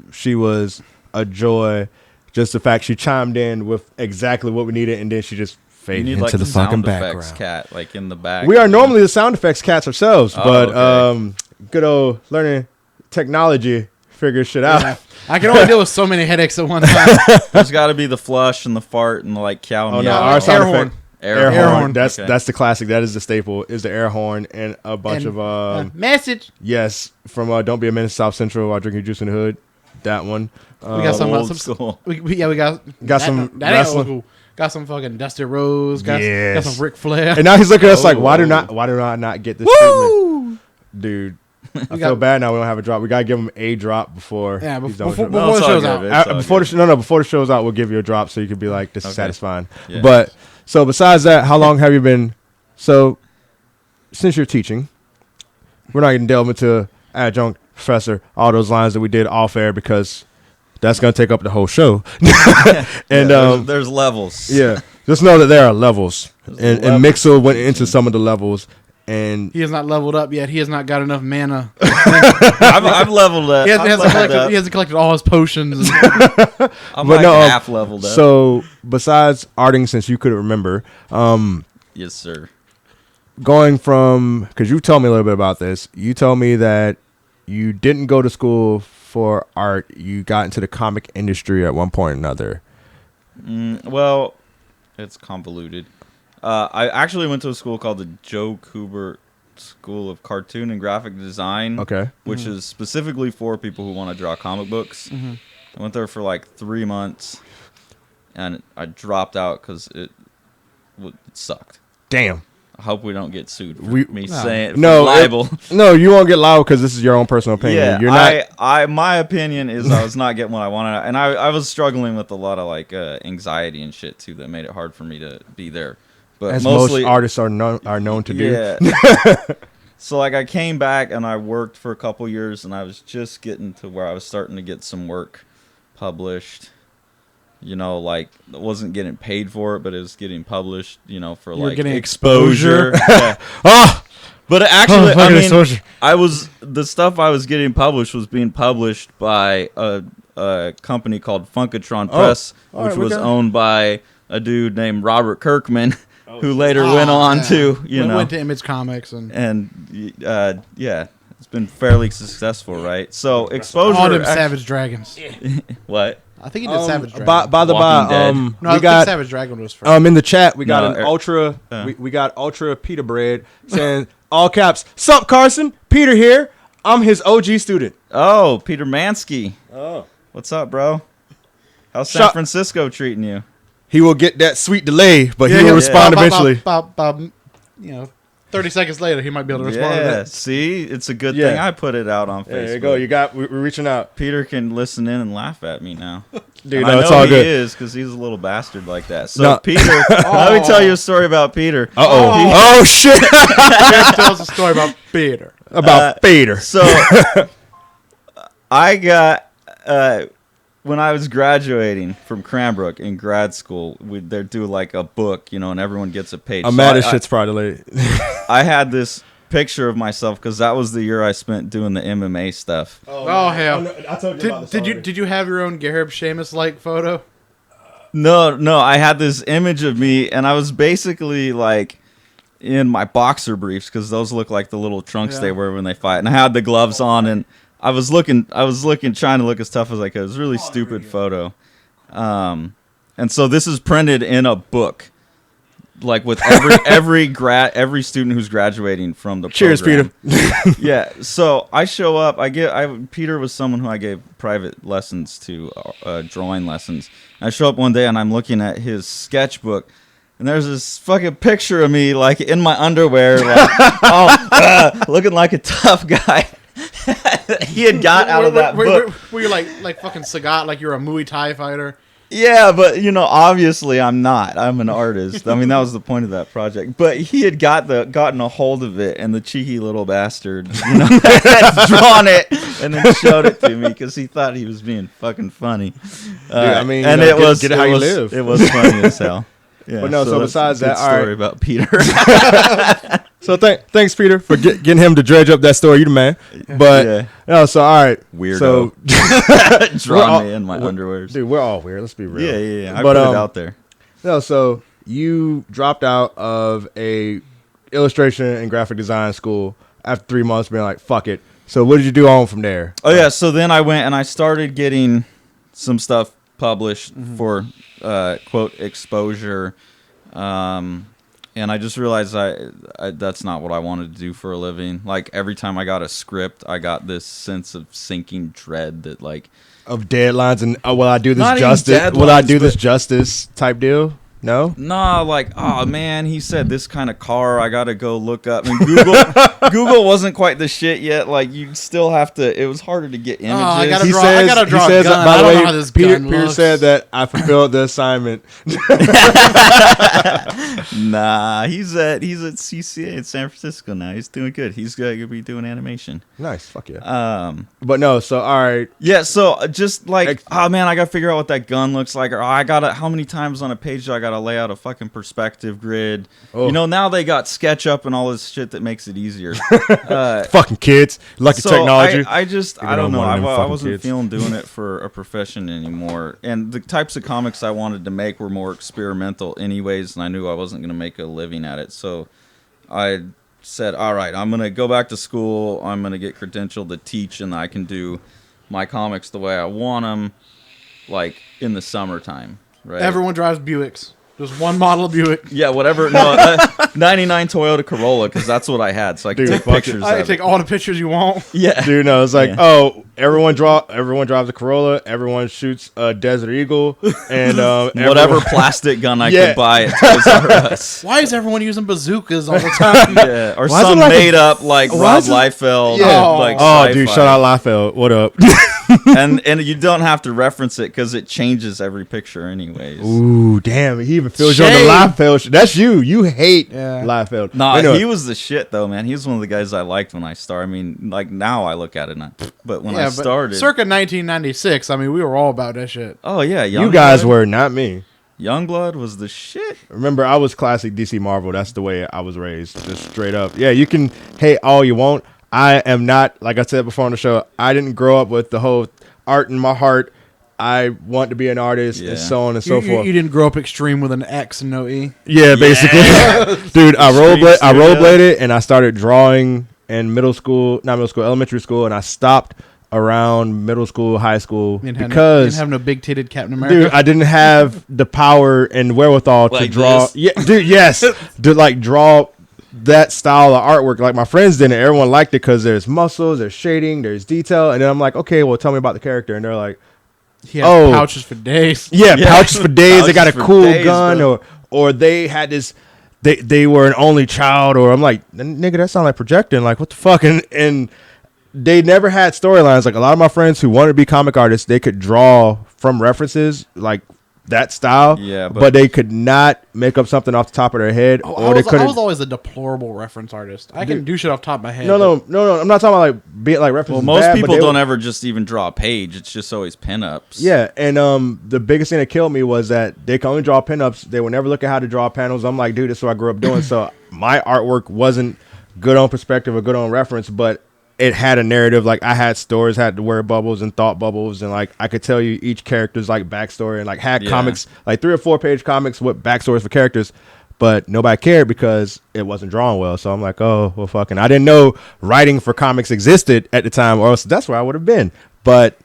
a joy. Just the fact she chimed in with exactly what we needed, and then she just faded into
like
the fucking
background. Cat, like in the back.
We are normally the sound effects cats ourselves, but good old learning technology figures shit out.
Yeah. I can only deal with so many headaches at one time.
There's got to be the flush and the fart and the like cow meow.
Oh no, our sound effect. Air horn. That's
okay.
That's the classic. That is the staple. Is the air horn and a bunch of
message.
Yes, from Don't Be a Menace South Central while drinking juice in the hood. That one.
We got some
old school.
We got
some
that ain't old school. Got some fucking Dusty Rose. Got some Ric Flair.
And now he's looking at us like, why do I not get this treatment, dude? I feel bad now. We don't have a drop. We gotta give him a drop before.
Yeah, before
the
the show's out.
Before the show's out, we'll give you a drop so you can be like, this is satisfying.
Yeah.
But so besides that, how long have you been? So since you're teaching, we're not gonna delve into adjunct, professor, all those lines that we did off air because that's gonna take up the whole show. And
there's levels.
Yeah, just know that there are levels, and Mixel went into some of the levels. And
he has not leveled up yet. He has not got enough mana.
I've leveled up.
He hasn't collected all his potions.
I'm half leveled up.
So besides arting, since you couldn't remember,
yes, sir.
Going from, because you told me a little bit about this. You told me that you didn't go to school for art. You got into the comic industry at one point or another.
Well, it's convoluted. I actually went to a school called the Joe Kubert School of Cartoon and Graphic Design.
Okay.
Which is specifically for people who want to draw comic books. I went there for like 3 months, and I dropped out because it sucked.
Damn.
I hope we don't get sued for me
No.
saying
No,
libel.
No, you won't get loud because this is your own personal opinion.
Yeah,
You're not.
my opinion is I was not getting what I wanted, and I was struggling with a lot of like anxiety and shit too that made it hard for me to be there. But
As
mostly,
most artists are known to do.
yeah. So like I came back and I worked for a couple years, and I was just getting to where I was starting to get some work published. You know, like I wasn't getting paid for it, but it was getting published. You know, for like
getting
exposure. Yeah.
Oh,
But actually, I mean,
exposure.
the stuff I was getting published was being published by a company called Funkatron Press,
all
which
right, we
was
got-
owned by a dude named Robert Kirkman, who later went on to
went to Image Comics and
yeah, it's been fairly successful, right? So exposure.
all them Savage Dragons.
What?
I think he did Savage Dragon.
By the
Walking Dead.
no, I
we
think
got
Savage Dragon was first.
in the chat we got
No,
an ultra.
uh.
We got ultra Peter Bread saying all caps. Sup, Carson? Peter here. I'm his OG student.
Oh, Peter Mansky.
Oh.
What's up, bro? How's San
Shut-
Francisco treating you?
He will get that sweet delay, but he
Yeah,
will
yeah.
respond
About-
eventually.
about, 30 seconds later, he might be able to respond to
Yeah,
that.
see, it's a good
Yeah.
thing I put it out on Facebook.
There you go. You got. We're reaching out,
Peter can listen in and laugh at me now.
dude.
And
No,
I
it's
know
all
he
good.
is because he's a little bastard like that. So
No.
Peter, let me tell you a story about Peter.
Oh shit!
Jeff tells a story about Peter.
About Peter.
So I got when I was graduating from Cranbrook in grad school, they do like a book, you know, and everyone gets a page.
I'm
So
mad as shit's probably late.
I had this picture of myself because that was the year I spent doing the MMA stuff.
Oh, hell.
I told
Did you have your own Garib Sheamus like photo?
No, I had this image of me, and I was basically like in my boxer briefs because those look like the little trunks they wear when they fight, and I had the gloves on, and I was looking, trying to look as tough as I could. It was a really stupid photo, and so this is printed in a book, like with every student who's graduating from the
Cheers,
program.
Peter.
Yeah, so I show up. Peter was someone who I gave private lessons to, drawing lessons. I show up one day and I'm looking at his sketchbook, and there's this fucking picture of me like in my underwear, like looking like a tough guy. He had got out of that book.
Were you like fucking Sagat, like you're a Muay Thai fighter?
Yeah, but obviously I'm not. I'm an artist. I mean, that was the point of that project. But he had gotten a hold of it, and the cheeky little bastard, had drawn it and then showed it to me because he thought he was being fucking funny.
I mean,
and
get it how you live.
It was funny as hell. Yeah,
But no, so
that's
besides
a good
that, all
story
right.
about Peter.
So thanks, Peter, for getting him to dredge up that story. You the man. But
Yeah.
no, so all right,
Weirdo.
So
Drawing me in my underwears.
dude, we're all weird. Let's be real.
Yeah. I
But,
put it out there.
No, so you dropped out of a illustration and graphic design school after 3 months, being like, "Fuck it." So what did you do on from there?
Oh yeah, so then I went and I started getting some stuff published for quote exposure, and I just realized I that's not what I wanted to do for a living. Like every time I got a script, I got this sense of sinking dread that like
Of deadlines and will I do this
Not even
justice? Will I
deadlines,
do this
but-
justice type deal? No.
nah, like oh man, he said this kind of car. I gotta go look up. And Google wasn't quite the shit yet. Like you still have to. It was harder to get images.
I gotta
He
draw-
says,
I gotta draw
he
a
says
gun.
by
I
the
don't
way,
know how this
Peter,
gun
Peter
looks.
said that I fulfilled the assignment.
Nah, he's at CCA in San Francisco now. He's doing good. He's gonna be doing animation.
Nice, fuck yeah.
Um.
But no, so all right,
Yeah, so just like, oh man, I gotta figure out what that gun looks like, or how many times on a page do I gotta lay out a fucking perspective grid?
Oh.
Now they got SketchUp and all this shit that makes it easier.
fucking kids, lucky
So
technology.
I don't know.
one of them
I
fucking
wasn't
kids.
feeling doing it for a profession anymore. And the types of comics I wanted to make were more experimental anyways, and I knew I wasn't gonna make a living at it. So I said, all right, I'm gonna go back to school. I'm gonna get credentialed to teach, and I can do my comics the way I want them, like in the summertime. Right.
Everyone drives Buicks. Just one model of Buick.
Yeah, whatever. No, 99 Toyota Corolla, because that's what I had, so I could
Dude,
take
fuck it.
pictures
I
of
can take
it.
all the pictures you want.
Yeah.
Dude, no, it's like,
Yeah.
oh, everyone drives a Corolla, everyone shoots a Desert Eagle, and
Whatever plastic gun I
Yeah.
could buy at Toys R Us.
Why is everyone using bazookas all the time?
Yeah, or
Why is it
some
like a-
made up like
why
Rob
is it-
Liefeld.
Yeah.
Like
Oh, dude,
sci-fi.
shout out Liefeld. What up?
and you don't have to reference it because it changes every picture anyways.
Ooh, damn, he even feels you on the
Shame.
Liefeld shit. That's you. You hate
Yeah.
Liefeld.
Nah,
Anyway,
he was the shit though, man. He was one of the guys I liked when I started. I mean, like now I look at it, but when I
But
started,
circa 1996, I mean, we were all about that shit.
oh yeah,
you guys
Youngblood-
were, not me.
Youngblood was the shit.
Remember, I was classic DC Marvel. That's the way I was raised, just straight up. Yeah, you can hate all you want. I am not, like I said before on the show, I didn't grow up with the whole art in my heart. I want to be an artist
Yeah.
and so on and so forth.
You didn't grow up extreme with an X and no E.
Yeah, basically. Dude, I
Street
rollerbladed and I started drawing in elementary school, and I stopped around middle school, high school
You didn't
because
have no big titted Captain America.
dude, I didn't have the power and wherewithal to
Like
draw.
this?
Yeah, dude, yes, to like draw that style of artwork. Like my friends didn't. Everyone liked it because there's muscles, there's shading, there's detail, and then I'm like, okay, well, tell me about the character, and they're like,
He had
Oh.
pouches for days.
yeah,
Yeah.
pouches for days. They got a
Pouches for
cool
days,
gun,
bro.
or they had this. They were an only child, or I'm like, nigga, that sound like projecting. Like, what the fuck? And they never had storylines. Like a lot of my friends who wanted to be comic artists, they could draw from references like that style.
Yeah,
but they could not make up something off the top of their head,
Oh,
or
I
they
was
couldn't.
always a deplorable reference artist. I can do shit off the top of my head.
No. I'm not talking about like being like
Well,
references.
most
bad, but
people
they
don't
were-
ever just even draw a page. It's just always pinups.
Yeah, and the biggest thing that killed me was that they can only draw pinups. They would never look at how to draw panels. I'm like, dude, this is what I grew up doing. So my artwork wasn't good on perspective or good on reference, but it had a narrative. Like I had stories, had word bubbles and thought bubbles, and like I could tell you each character's like backstory, and like had
Yeah.
comics, like 3 or 4 page comics with backstories for characters. But nobody cared because it wasn't drawn well. So I'm like, oh, well, fucking. I didn't know writing for comics existed at the time, or else that's where I would have been. But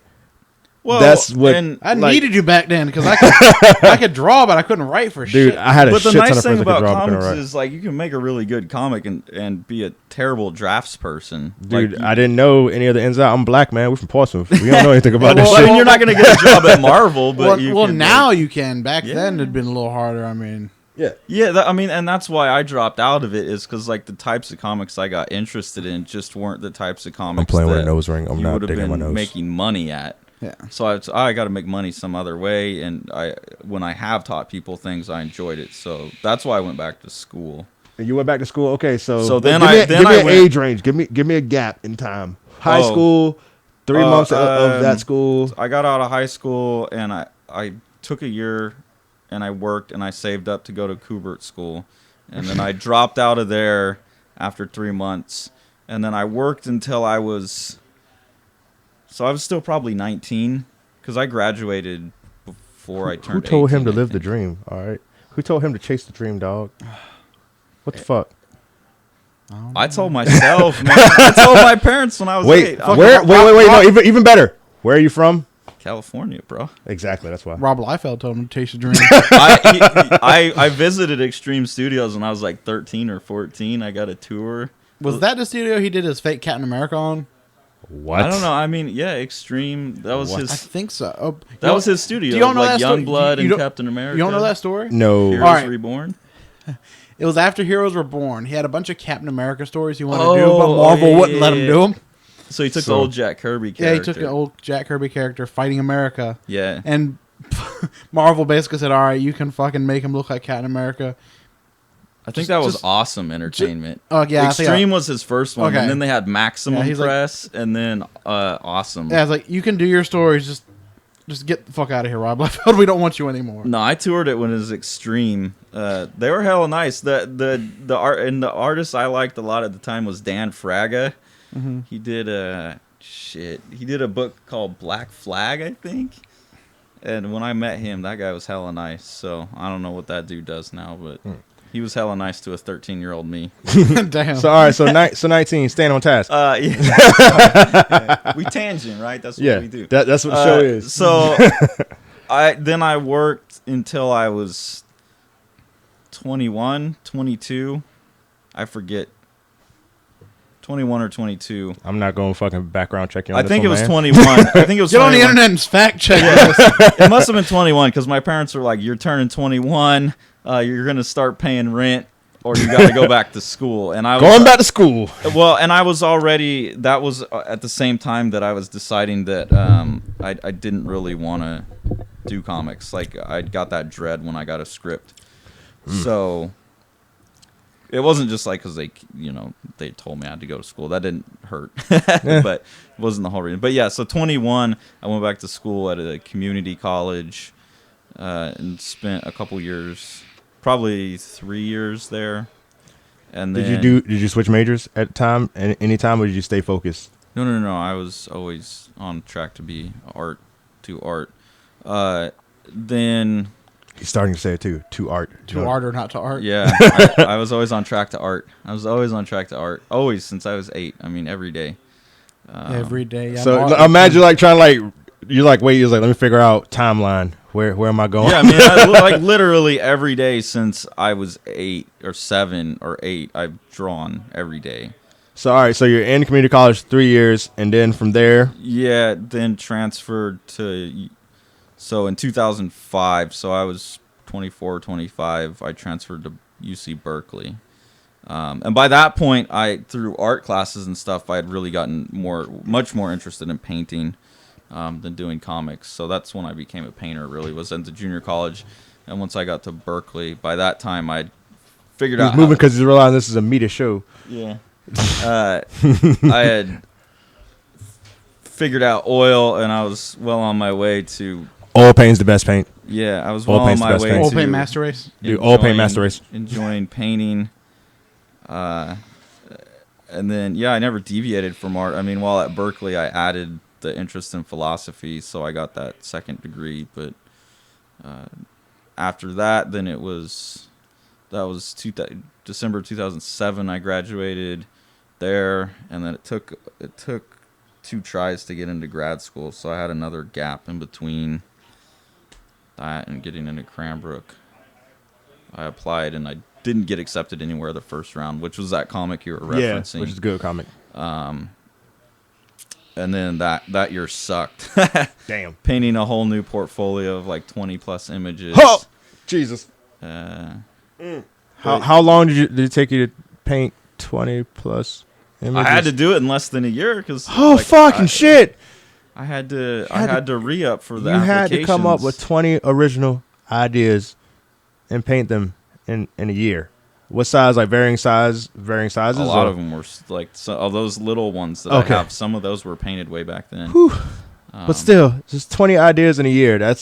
well,
that's what
and-
I
like-
needed you back then because I could draw, but I couldn't write for
dude,
shit.
I had a
But
shit
the
ton
nice
of
thing
friends that could
about
draw, but couldn't
comics
write.
is like you can make a really good comic and be a terrible drafts person.
Dude,
like,
I didn't know any of the ins out. I'm black, man. We're from Portsmouth. We don't know anything about
well,
this
I
shit.
mean, you're not gonna get a job at Marvel, but
well,
you
well
can,
now
like-
you can. Back
Yeah.
then it'd been a little harder. I mean,
Yeah.
yeah, I mean, and that's why I dropped out of it is because like the types of comics I got interested in just weren't the types of comics
playing with a
that
nose ring. I'm
you
not
would have
digging my
been
nose.
making money at.
yeah.
So I got to make money some other way, and when I have taught people things, I enjoyed it. So that's why I went back to school.
You went back to school. Okay, so
So then
give me,
I- then
give me
I
an
went-
age range. Give me a gap in time. High
Oh.
school, 3 months of that school.
I got out of high school, and I took a year, and I worked, and I saved up to go to Kubert School, and then I dropped out of there after 3 months, and then I worked until I was. So I was still probably 19, because I graduated before I turned.
Who told him
18,
to
I
live the
think.
dream? All right. Who told him to chase the dream, dog? What the fuck?
I told myself, man. I told my parents when I was
Wait,
8. I'm
where?
from
Wait. No, even better. Where are you from?
California, bro.
Exactly. That's why.
Rob Liefeld told him to chase a dream.
I visited Extreme Studios when I was like 13 or 14. I got a tour.
Was that the studio he did his fake Captain America on?
What?
I don't know. I mean, yeah, Extreme. That was
What?
I
his.
think so. Oh,
That was his studio.
Do you don't know
like
that story?
Youngblood
You
and
don't-
Captain America.
You don't know that story?
No.
Heroes
All right.
Reborn.
It was after Heroes Were Born. He had a bunch of Captain America stories he wanted to do, but Marvel
yeah,
wouldn't let him do them.
So he took
So-
the old Jack Kirby
Yeah,
character.
he took the old Jack Kirby character fighting America,
Yeah.
and Marvel basically said, "All right, you can fucking make him look like Captain America."
I think that was
just-
awesome entertainment.
Oh yeah, I think
Extreme was his first one,
Okay.
and then they had Maximum
Yeah, he's like-
Press, and then Awesome.
yeah, it's like you can do your stories. Just get the fuck out of here, Rob Liefeld. We don't want you anymore.
No, I toured it when it was Extreme. They were hella nice. The art and the artist I liked a lot at the time was Dan Fraga.
Mm-hmm.
He did He did a book called Black Flag, I think. And when I met him, that guy was hella nice. So I don't know what that dude does now, but he was hella nice to a 13-year-old me.
Damn.
So all right. So 19. Staying on task.
Yeah. We tangent, right? That's what
Yeah.
we do.
That's what the show is.
So I worked until I was 21, 22. I forget. 21 or 22.
I'm not going to fucking background check you on
I
this
think
one,
it was
man.
21. I think it was
Get on the
21.
internet and fact check this.
It must have been 21 because my parents were like, "You're turning 21. You're gonna start paying rent, or you got to go back to school." And I was
Going back to school.
well, and I was already. That was at the same time that I was deciding that I didn't really want to do comics. Like I got that dread when I got a script, so. It wasn't just like because they told me I had to go to school. That didn't hurt, but it wasn't the whole reason. But yeah, so 21, I went back to school at a community college and spent a couple years, probably 3 years there. And then,
Did you switch majors at the time? Any time, or did you stay focused?
No. I was always on track to be art. Then.
He's starting to say it too. To art.
To art or not to art?
Yeah, I was always on track to art. Always since I was 8. I mean, every day.
Every day.
So imagine like trying to like you're like let me figure out timeline. Where am I going?
Yeah, I mean, like literally every day since I was 8 or 7 or 8, I've drawn every day.
So all right, so you're in community college 3 years, and then from there,
yeah, then transferred to. So in 2005, so I was 24, 25, I transferred to UC Berkeley. And by that point, through art classes and stuff, I had really gotten much more interested in painting than doing comics. So that's when I became a painter, really, was into junior college. And once I got to Berkeley, by that time, I'd figured out...
moving because he's realizing this is a media show.
Yeah. I had figured out oil, and I was well on my way to...
Oil paint's the best paint.
Yeah, I was
Oil
well on
paint's the
my
best
way
paint.
Oil
to
paint master race?
Dude, oil paint master race.
Enjoying painting. And then, yeah, I never deviated from art. I mean, while at Berkeley, I added the interest in philosophy, so I got that second degree. But after that, then that was December 2007. I graduated there, and then it took 2 tries to get into grad school, so I had another gap in between that and getting into Cranbrook. I applied and I didn't get accepted anywhere the first round, which was that comic you were referencing.
Yeah, which is a good comic.
And then that year sucked.
Damn.
Painting a whole new portfolio of like 20 plus images.
Oh, Jesus. How long did it take you to paint 20 plus images?
I had to do it in less than a year because
shit.
I had to re-up for the
You had to come up
applications.
with 20 original ideas and paint them in a year. What size? Like varying sizes?
A lot of them were like of those little ones that I have. Some of those were painted way back then.
But still, just 20 ideas in a year.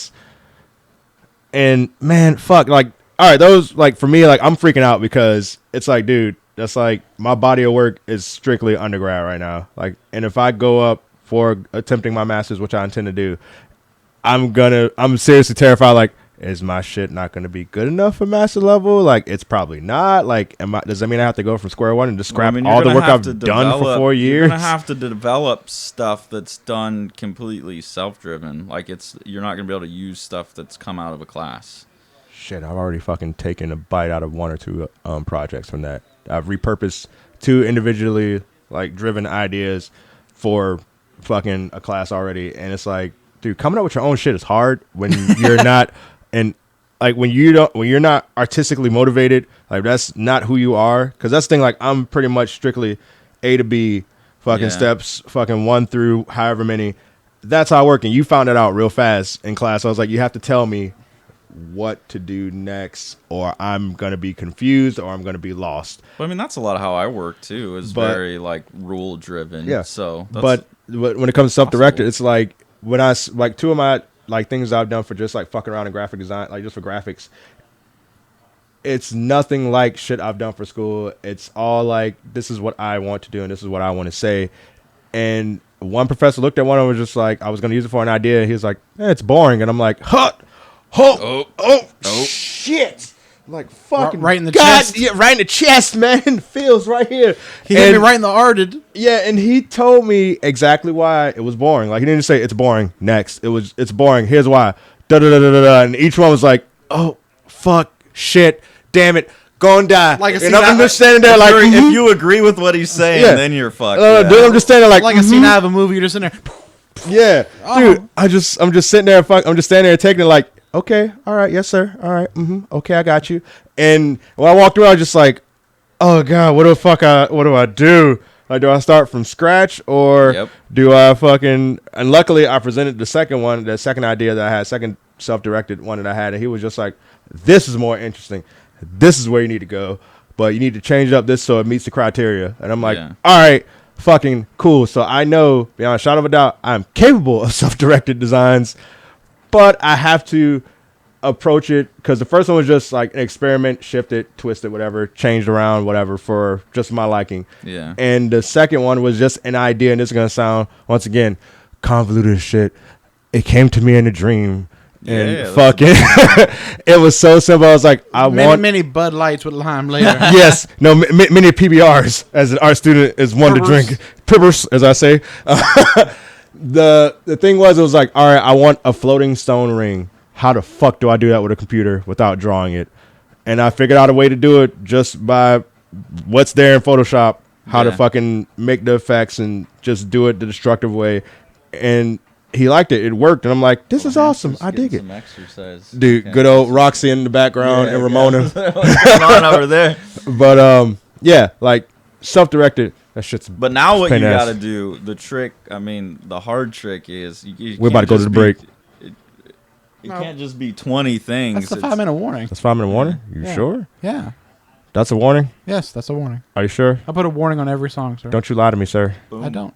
And man, fuck. Like, all right, those, like, for me, like, I'm freaking out because it's like, dude, that's like my body of work is strictly undergrad right now. Like, and if I go up for attempting my master's, which I intend to do, I'm seriously terrified. Like, is my shit not going to be good enough for master level? Like, it's probably not. Like, does that mean I have to go from square one and just scrap all the work I've done for 4 years?
You're going to have to develop stuff that's done completely self-driven. Like, you're not going to be able to use stuff that's come out of a class.
Shit, I've already fucking taken a bite out of 1 or 2 projects from that. I've repurposed 2 individually, like, driven ideas for fucking a class already. And it's like, dude, coming up with your own shit is hard when you're not... And like when you're not artistically motivated, like that's not who you are. Because that's the thing. Like I'm pretty much strictly A to B, fucking steps, fucking 1 through however many. That's how I work. And you found it out real fast in class. I was like, you have to tell me what to do next, or I'm gonna be confused, or I'm gonna be lost.
But I mean, that's a lot of how I work too. Is very like rule driven.
Yeah.
So,
but when it comes to self-directed, it's like when I like 2 of my like things I've done for just like fucking around in graphic design, like just for graphics, it's nothing like shit I've done for school. It's all like, this is what I want to do and this is what I want to say. And one professor looked at one and was just like, I was going to use it for an idea. He was like, it's boring. And I'm like, shit. I'm like, fucking
right in the chest.
Yeah, right in the chest, man. It feels right here.
He hit me right in the arted.
Yeah, and he told me exactly why it was boring. Like, he didn't say it's boring. Next, it's boring. Here's why. Da da da da da. And each one was like, oh, fuck, shit. damn it, go and die.
Like a
and I'm
scene
just standing there like,
if you agree with what he's saying,
Yeah.
then you're fucked.
dude, I'm just standing there
like a scene out of a movie. You're just in there.
yeah, dude. I'm just sitting there. I'm just standing there taking it like, okay, all right, yes sir, all right, okay, I got you. And when I walked away, I was just like, oh god, what do I do? Like, do I start from scratch or do I fucking? And luckily, I presented the second idea that I had, second self-directed one that I had, and he was just like, this is more interesting. This is where you need to go, but you need to change up this so it meets the criteria. And I'm like, all right, fucking cool. So I know beyond a shadow of a doubt, I'm capable of self-directed designs, but I have to approach it because the first one was just like an experiment, shifted, twisted, whatever, changed around, whatever, for just my liking.
Yeah.
And the second one was just an idea, and this is gonna sound once again convoluted as shit. It came to me in a dream. And fucking, it was so simple. I was like, I want
many Bud Lights with lime later.
yes, no, many PBRs as an art student is one to drink. Pibbers, as I say. The thing was, it was like, all right, I want a floating stone ring. How the fuck do I do that with a computer without drawing it? And I figured out a way to do it just by what's there in Photoshop, how to fucking make the effects and just do it the destructive way. And he liked it. It worked. And I'm like, this is awesome. I dig it.
Some exercise.
Dude, good old Roxy in the background and Ramona.
What's going on over there?
But, yeah, like self-directed. That shit's
But now what you
ass.
got to do, the trick, I mean, the hard trick is you
We're about to go to the break.
It can't just be 20 things.
That's the 5-minute warning.
That's 5-minute warning? You sure?
Yeah.
That's a warning?
Yes, that's a warning.
Are you sure?
I put a warning on every song, sir.
Don't you lie to me, sir.
Boom.
I don't.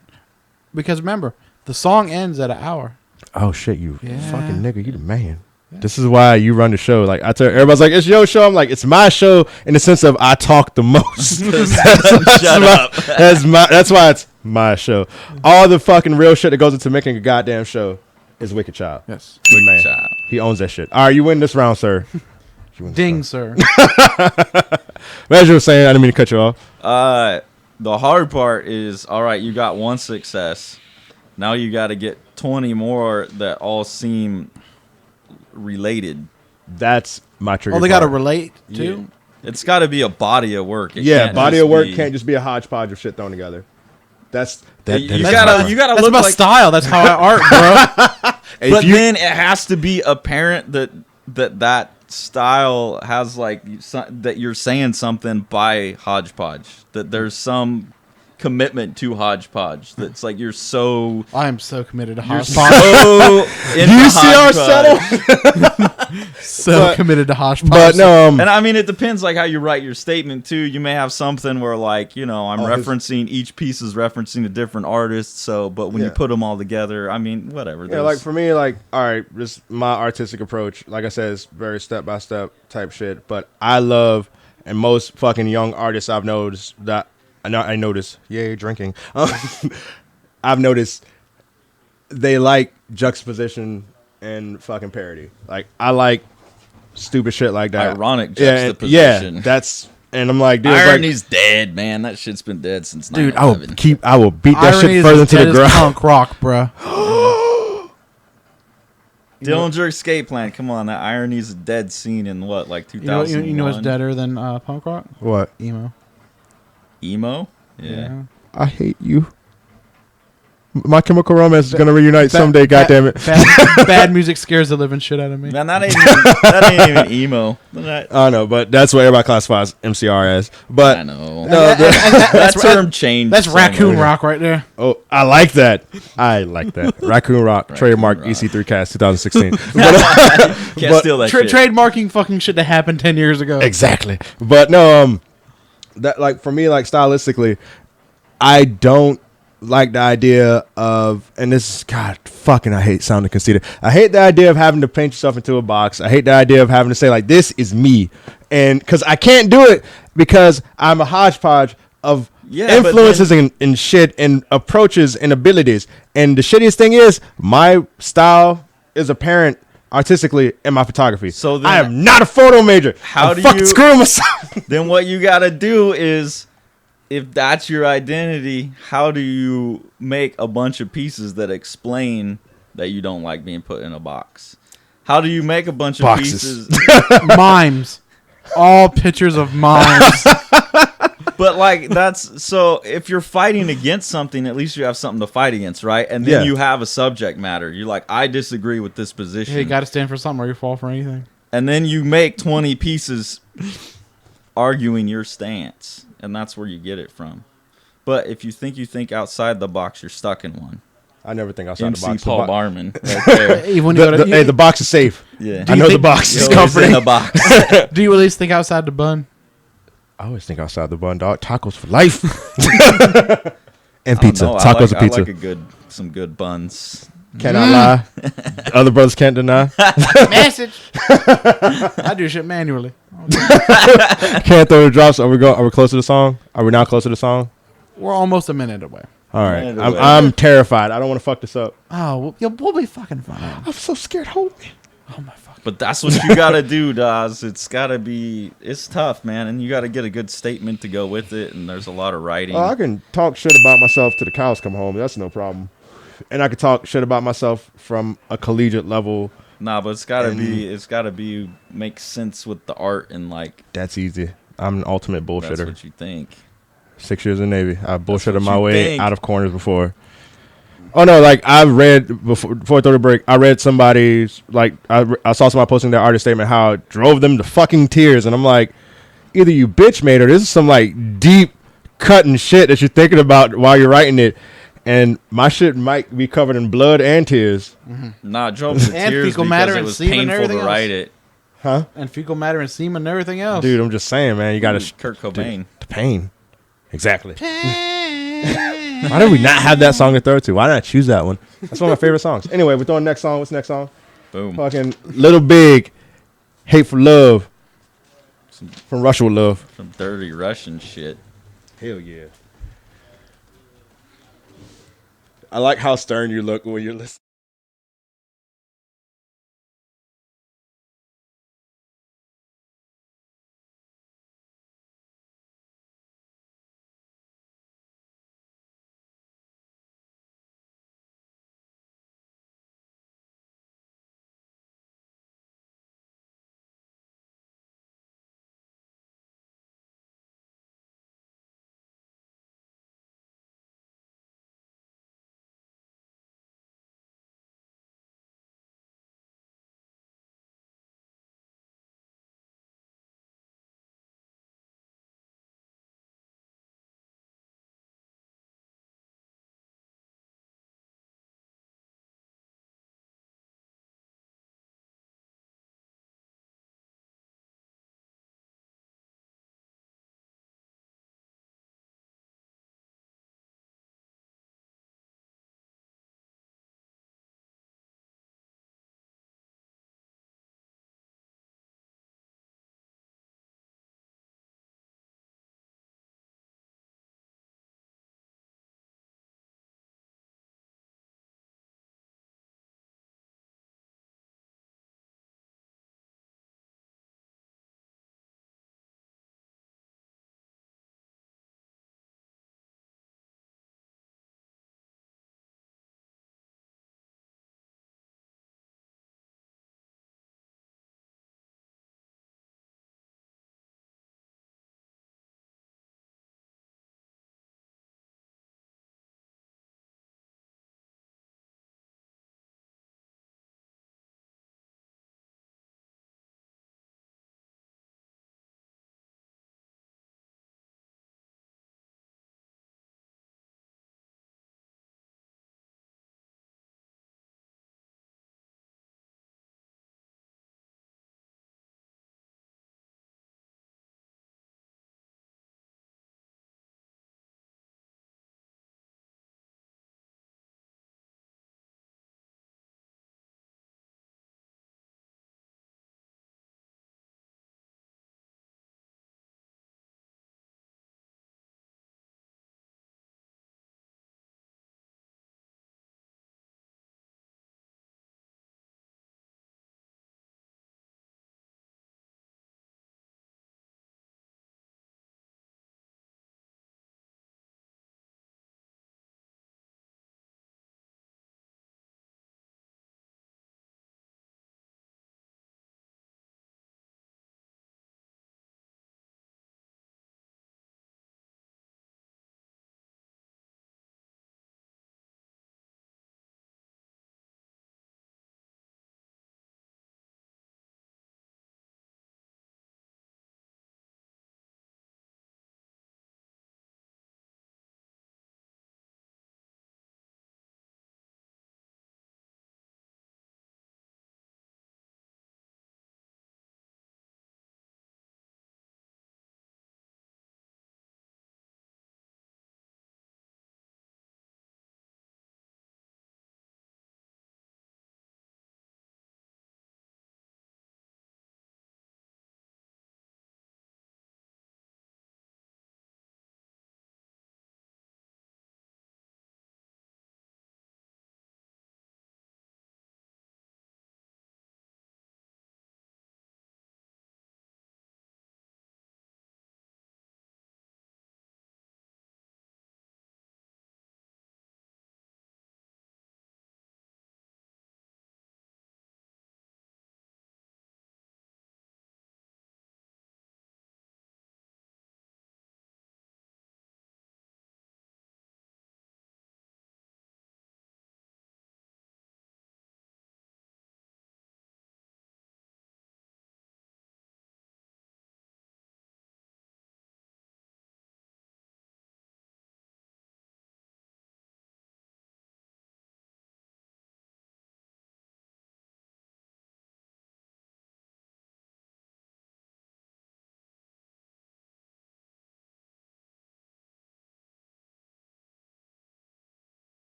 Because remember, the song ends at an hour.
Oh, shit, you
Yeah.
fucking nigga. You the man. Yeah. This is why you run the show. Like, I tell everybody's like, it's your show. I'm like, it's my show in the sense of I talk the most.
Shut up.
That's why it's my show. All the fucking real shit that goes into making a goddamn show is Wicked Child.
Yes.
Good man.
Child.
He owns that shit. All right, you win this round, sir. You win this
Ding,
round.
sir.
As you were saying, I didn't mean to cut you off.
The hard part is, all right, you got one success. Now you got to get 20 more that all seem related.
That's my trigger.
Oh, they got to
part.
relate, too?
It's got to be a body of work. It
Yeah,
can't
body
just
of work
be-
can't just be a hodgepodge of shit thrown together. That's
You
that's
gotta
That's
look
my
like.
style. That's how I art, bro.
But then it has to be apparent that style has like that you're saying something by hodgepodge. That there's some commitment to hodgepodge. That's like you're so.
I am so committed to
You're
hodgepodge.
so into
you see our
hodgepodge.
So committed to hodgepodge.
But no,
And I mean, it depends like how you write your statement too. You may have something where like, you know, I'm referencing each piece is referencing a different artist. So, but when you put them all together, I mean, whatever.
yeah, like for me, like all right, just my artistic approach. Like I said, it's very step by step type shit. But I love, and most fucking young artists I've noticed that I noticed. Yay, drinking. I've noticed they like juxtaposition and fucking parody. Like I like stupid shit like that.
Ironic
Yeah,
juxtaposition.
yeah, that's. And I'm like, dude, it's
Irony's dead, man. That shit's been dead since
dude,
9/11.
I will beat that
Irony
shit
is
further
as
into
dead
the
as
ground.
punk rock, bro.
Dillinger Escape Plan. Come on, that Irony's a dead scene in what, like 2000?
You know what's deader than punk rock?
What?
Emo.
Emo? Yeah.
I hate you. My Chemical Romance is gonna reunite someday. Goddamn it!
Bad music scares the living shit out of me.
Man, that ain't even emo.
I know, but that's what everybody classifies MCR as. But
I know.
no,
That term changed.
That's
so
raccoon
much.
rock right there.
oh, I like that. I like that. Raccoon Rock, trademark
Rock.
EC3 Cast 2016.
Can't steal that shit.
Trademarking fucking shit that happened 10 years ago.
Exactly. But no, that like for me, like stylistically, I don't like the idea of, and this is God fucking, I hate sounding conceited. I hate the idea of having to paint yourself into a box. I hate the idea of having to say like, this is me, and because I can't do it because I'm a hodgepodge of influences and shit and approaches and abilities. And the shittiest thing is my style is apparent artistically in my photography.
So then,
I am not a photo major.
How
I'm
do
fucking
you
screwing myself?
Then what you gotta do is, if that's your identity, how do you make a bunch of pieces that explain that you don't like being put in a box? How do you make a bunch of
Boxes.
pieces?
Mimes. All pictures of moms.
But like that's so if you're fighting against something, at least you have something to fight against, right? And then
Yeah.
you have a subject matter. You're like, I disagree with this position.
Hey, you got to stand for something or you fall for anything.
And then you make 20 pieces arguing your stance, and that's where you get it from. But if you think outside the box, you're stuck in one.
I never think outside
MC
the box.
Paul Barman right there.
Even when you go to,
Hey, the box is safe.
Yeah.
I know the box
You're
is
always in
comforting.
a box.
do you at least think outside the bun?
I always think outside the bun, dog. Tacos for life. And
I don't
pizza.
know.
Tacos and
I
pizza.
like some good buns.
Cannot lie. Other brothers can't deny.
Message. I do shit manually.
Can't throw the drops. Are we close to the song? Are we now close to the song?
We're almost a minute away.
All right.
Minute
I'm,
away.
I'm terrified. I don't want to fuck this up.
Oh, we'll be fucking fine.
I'm so scared. Hold me.
Oh my fuck.
But that's what you gotta do, Daz. It's tough, man, and you gotta get a good statement to go with it. And there's a lot of writing.
I can talk shit about myself till the cows come home. That's no problem. And I can talk shit about myself from a collegiate level.
Nah, but it's gotta be make sense with the art and like
That's easy. I'm an ultimate
that's
bullshitter.
what you think.
6 years in the Navy. I bullshitted
what
my
you
way
think.
out of corners before. Oh no! Like I've read before I throw the break. I read somebody's like I saw somebody posting their artist statement how it drove them to fucking tears, and I'm like, either you bitch made or this is some like deep cutting shit that you're thinking about while you're writing it, and my shit might be covered in blood and tears.
Nah, it drove me to
And
tears
fecal
because
matter
it
and
was
semen and
painful to
everything
write
else.
it.
Huh?
And fecal matter and semen and everything else.
Dude, I'm just saying, man. You gotta
Kurt Cobain.
the pain. Exactly. Why did we not have that song to throw to? Why did I choose that one? That's one of my favorite songs. Anyway, we're throwing next song. What's the next song?
Boom.
Fucking Little Big, Hateful Love from Russia with Love.
Some dirty Russian shit.
Hell yeah. I like how stern you look when you're listening.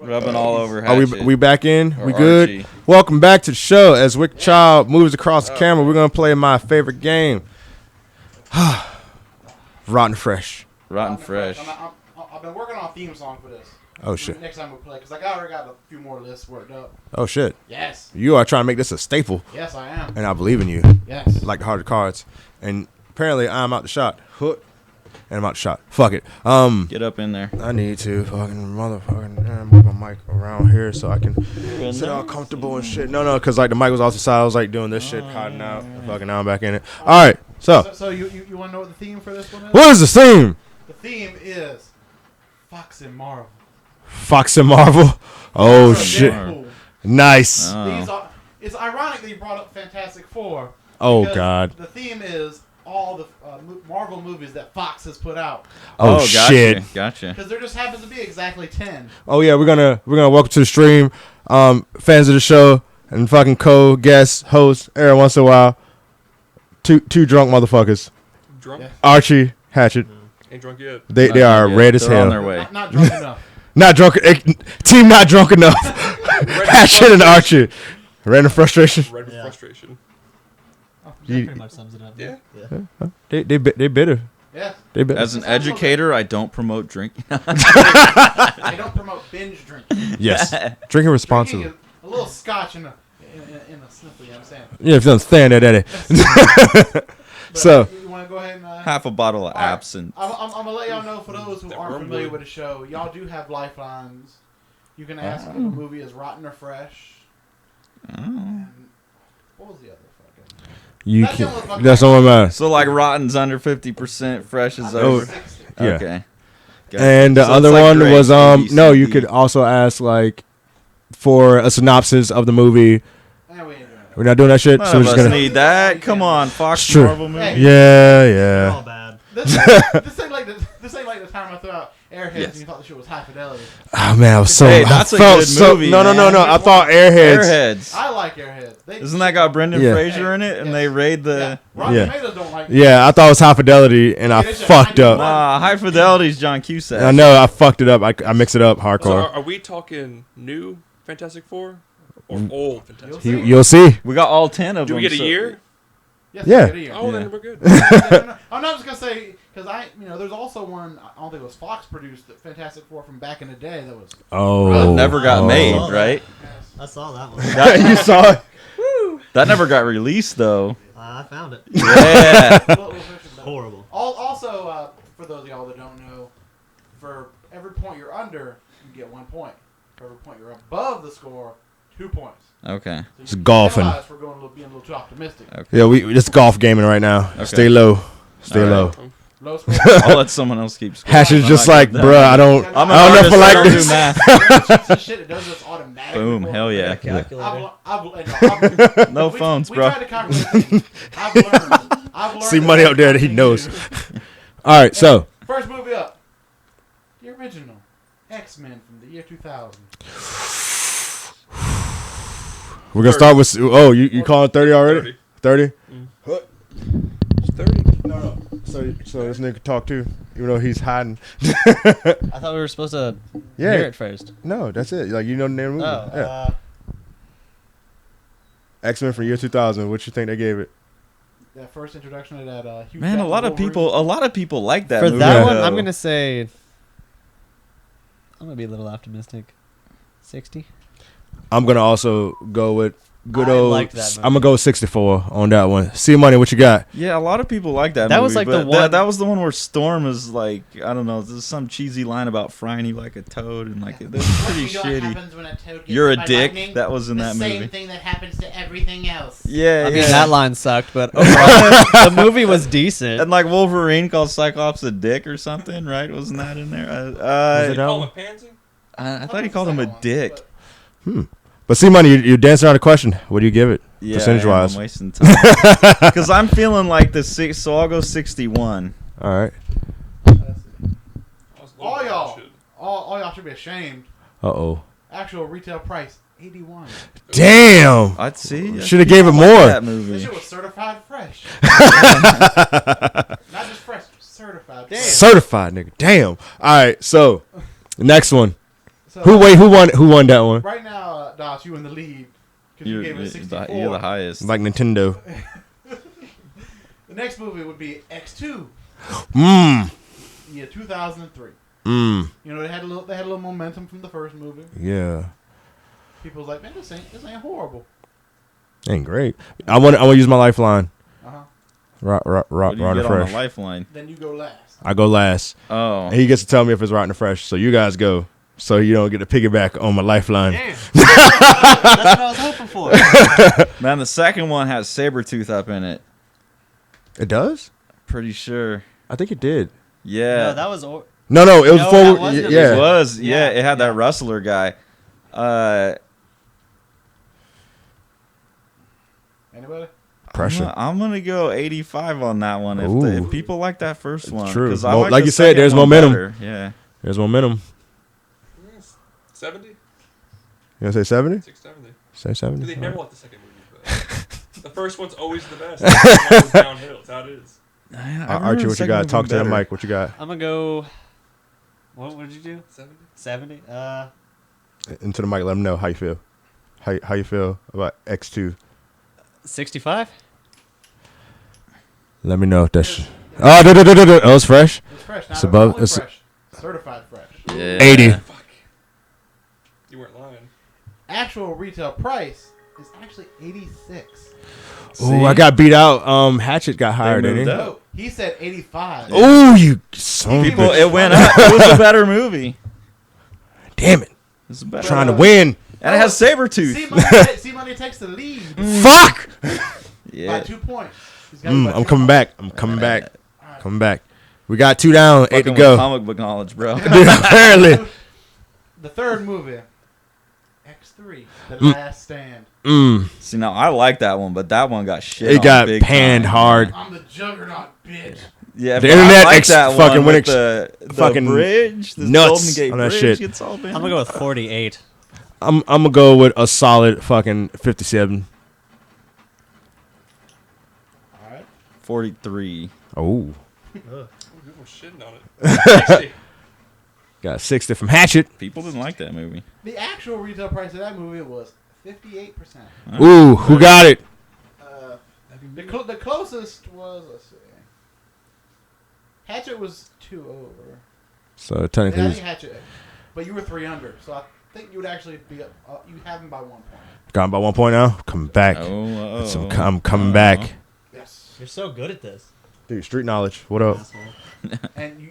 Rubbing all over
Are
Hatchet.
we back in?
Or
We good?
Archie.
Welcome back to the show. As Wicked Child moves across the camera, we're gonna play my favorite game. Rotten Fresh.
Rotten Fresh.
I've been working on a theme song for this.
Oh shit.
Next time we play, because I already got a few more lists worked up.
Oh shit.
Yes.
You are trying to make this a staple,
Yes, I am.
and I believe in you.
Yes.
Like the Heart of Cards. And apparently I'm out the shot. Hook. And I'm out the shot. Fuck it.
Get up in there.
I need to fucking motherfucking move my mic around here so I can sit all comfortable and shit. No, because like the mic was off the side. I was like doing this shit, hiding out. Fucking now I'm back in it. All right.
So you want to know what the theme for this one is?
What is the theme?
The theme is Fox and Marvel.
Fox and Marvel. Oh
From
shit.
Deadpool.
Nice.
It's ironic that you brought up Fantastic Four.
Oh
because
god.
The theme is all the Marvel movies that Fox has put out.
Oh,
gotcha,
shit.
Gotcha.
Because there just happens to be exactly 10.
Oh yeah, we're gonna welcome to the stream, fans of the show and fucking co-guest host every once in a while. Two drunk motherfuckers.
Drunk?
Yeah.
Archie, Hatchet.
Ain't drunk yet.
They
Not
are
yet.
red as
They're on
hell.
their way.
Not drunk enough.
Not drunk. Team not drunk enough. Hatchet and Archie. Random frustration.
Red with frustration.
That
You-
pretty much sums it up.
Yeah.
They bitter.
Yeah.
They bitter.
As an educator, I don't promote drinking.
They don't promote binge drinking.
Yes. Drinking
Drinking
responsibly.
is a little scotch in a sniffle, you know what I'm saying?
Yeah, if you understand that, Eddie.
But
So-
you want to go ahead and...
Half a bottle of
All right.
absinthe.
I'm going to let y'all know, for those who
That
aren't
wormwood.
familiar with the show, y'all do have lifelines. You can ask if a movie is rotten or fresh. And what was the other fucking...
You
That's the
can.
only fucking-
That's all that matters.
So like rotten's under 50%, fresh is
I'm
over.
60.
Yeah.
Okay. Got it.
And the
So
other
it's like
one
grade
was
A, B, C,
no, you
D.
could also ask like for a synopsis of the movie.
Eh, we ain't doing that.
We're not doing that shit.
None
So we're
of
just
us
gonna.
need that. Come on, Fox
It's true.
Marvel movie.
Hey.
Yeah,
They're all
yeah.
bad.
This ain't like the time I threw out Airheads
Yes.
and you thought the shit was high fidelity.
Oh man, I was so.
Hey, that's
I
a
felt
good
so.
movie,
No.
man.
I thought Airheads.
Airheads.
I like Airheads.
Isn't that got Brendan
Yeah.
Fraser in it? And they raid
Yeah.
the.
Rotten
Yeah.
Tomatoes don't like
Yeah, I thought it was High Fidelity, and I
Yeah, they said
fucked up.
91.
High Fidelity's John Cusack.
I know I fucked it up. I mixed it up
So
hardcore.
are we talking new Fantastic Four or old Fantastic
You'll
Four?
see.
You'll see.
We got all 10 of
Do
them.
we get a
so-
year?
Yes,
Yeah.
good year.
Oh,
Yeah.
then we're good.
I'm not just gonna say because there's also one I don't think it was Fox produced that Fantastic Four from back in the day that was.
Oh,
Never got
oh.
made,
Oh.
right?
I saw that one.
You saw it.
That never got released, though.
I found it.
Yeah.
Horrible.
Also, for those of y'all that don't know, for every point you're under, you get 1 point. For every point you're above the score, 2 points.
Okay.
So
It's
you
golfing.
realize we're being a little too optimistic.
Yeah, we it's golf gaming right now.
Okay.
Stay low. Stay
All right.
low.
Low score.
I'll let someone else keep scoring.
Hash is
I'm
just
not
like,
good at
bruh,
that.
I don't
I'm an
I don't know if
artist,
I like
don't do
this.
math.
Cheats and shit, it does this automatically.
Boom,
for
hell
me.
yeah.
Calculator.
No
we,
phones,
we
bro.
tried to calculate things. I've learned
See
that
money
that's
up there that he
not
knows.
easy to do.
All right, so
First movie up. The original X-Men from the year 2000.
we're gonna start with. Oh, you calling 30 already? 30.
It's 30.
No. So this nigga talk too, even though he's hiding.
I thought we were supposed to
Yeah.
hear it first.
No, that's it. Like you know the name of the movie.
Oh,
Yeah. X-Men from year 2000. What you think they gave it?
That first introduction of that Hugh
Man, a
Jackman
lot of
Wolverine.
people like that
for
movie.
that one,
though.
I'm gonna say. I'm gonna be a little optimistic. 60.
I'm gonna also go with good
I
old.
liked that
I'm gonna
movie.
go with 64 on that one. See money. What you got?
Yeah, a lot of people like that.
That
movie,
was like the
but
one-
That was the one where Storm is like, I don't know, there's some cheesy line about frying you like a toad, and like that's pretty
You know what
shitty.
happens when a toad gets
You're a
hit by
dick.
lightning?
That was in
the
that
same
movie.
thing that happens to everything else.
Yeah,
I
yeah.
mean, that line sucked, but overall, the movie was decent.
And like Wolverine called Cyclops a dick or something, right? Wasn't that in there?
Was it
Call
that
him
one?
a pansy?
I thought he called him a dick.
But see money. You're dancing around the question. What do you give it?
Yeah,
Percentage wise.
I'm wasting time. Because I'm feeling like the six, so I'll go 61.
All right.
I was a little
All
bit
y'all,
shit.
all y'all should be ashamed.
Uh-oh.
Actual retail price, 81.
Damn.
I'd see.
Shoulda gave it
People
more.
That
This
movie.
shit was certified fresh. Not just fresh, certified. Damn.
Certified, nigga. Damn. All right, so next one.
So,
Who won? Who won that one?
Right now, Doss, you in the lead because you gave it 64.
You're the highest.
Like Nintendo.
The next movie would be X2. Yeah, 2003. You know, they had a little momentum from the first movie.
Yeah.
People was like, man, this ain't horrible.
Ain't great. I want to use my lifeline.
What do you
Rotten
get on
Fresh.
the lifeline?
Then you go last.
I go last.
Oh.
And he gets to tell me if it's rotten or fresh. So you guys go. So you don't get to piggyback on my lifeline.
Damn. That's what I was hoping for.
Man, the second one has Sabretooth up in it.
It does?
Pretty sure.
I think it did.
Yeah.
No, that was.
No, it was
No,
forward.
that wasn't it.
Yeah.
It was. Yeah,
Yeah,
it had
yeah.
that Rustler guy.
Anybody?
Pressure.
I'm gonna go 85 on that one.
Ooh.
If people like that first one,
true.
'cause I
Well, like
the
you said,
second
there's
one
momentum.
better. Yeah.
There's momentum.
70?
You gonna say 70?
670.
Say 70.
They never like the second movie, but the first one's always the best. The second one goes downhill. That's how it is.
Archie, what you got? Talk to the mic. What you got?
I'm gonna go. What would you do?
70?
70.
Into the mic. Let them know how you feel. How you feel about X2?
65.
Let me know if that's. Oh, oh, it's fresh.
It's fresh.
It's
Not
above-
only
it's-
fresh. Certified fresh.
Yeah.
80.
Fuck. You weren't lying.
Actual retail price is actually 86.
Oh, I got beat out. Hatchet got hired,
moved
didn't he?
up.
No, he said 85.
Oh, you son of a
People,
bitch.
it went up. It was a better movie.
Damn it.
It's a better.
Trying to win.
And it has Sabretooth.
See money takes the lead
Fuck.
by
Yeah.
2 points. He's got it by
I'm
2
coming
points.
back. I'm coming back. Coming back. We got 2 down, 8 to
Fucking with
go.
comic book knowledge, bro.
Dude, apparently.
The third movie, X3, The Last Stand.
See, now I like that one, but that one got shit.
It
on
got
big
panned
time.
hard.
I'm the juggernaut, bitch.
Yeah,
The
but I
internet
like that
fucking
one
went
with the
fucking
bridge, the
nuts
Golden Gate
on that
Bridge
shit.
gets all banned.
I'm gonna go with 48.
I'm gonna go with a solid fucking 57.
All right.
43.
Oh,
People shitting on it. 60.
got 60 from Hatchet.
People didn't like that movie.
The actual retail price of that movie was 58%.
Ooh, who got it?
The closest was, let's see, Hatchet was 2 over.
So
Yeah, I
technically,
think Hatchet, but you were 3 under, so I think you would actually be up. You have him by 1 point.
got him by 1 point now. Coming back. I'm coming back.
Yes.
You're so good at this.
Dude, street knowledge. What up?
And you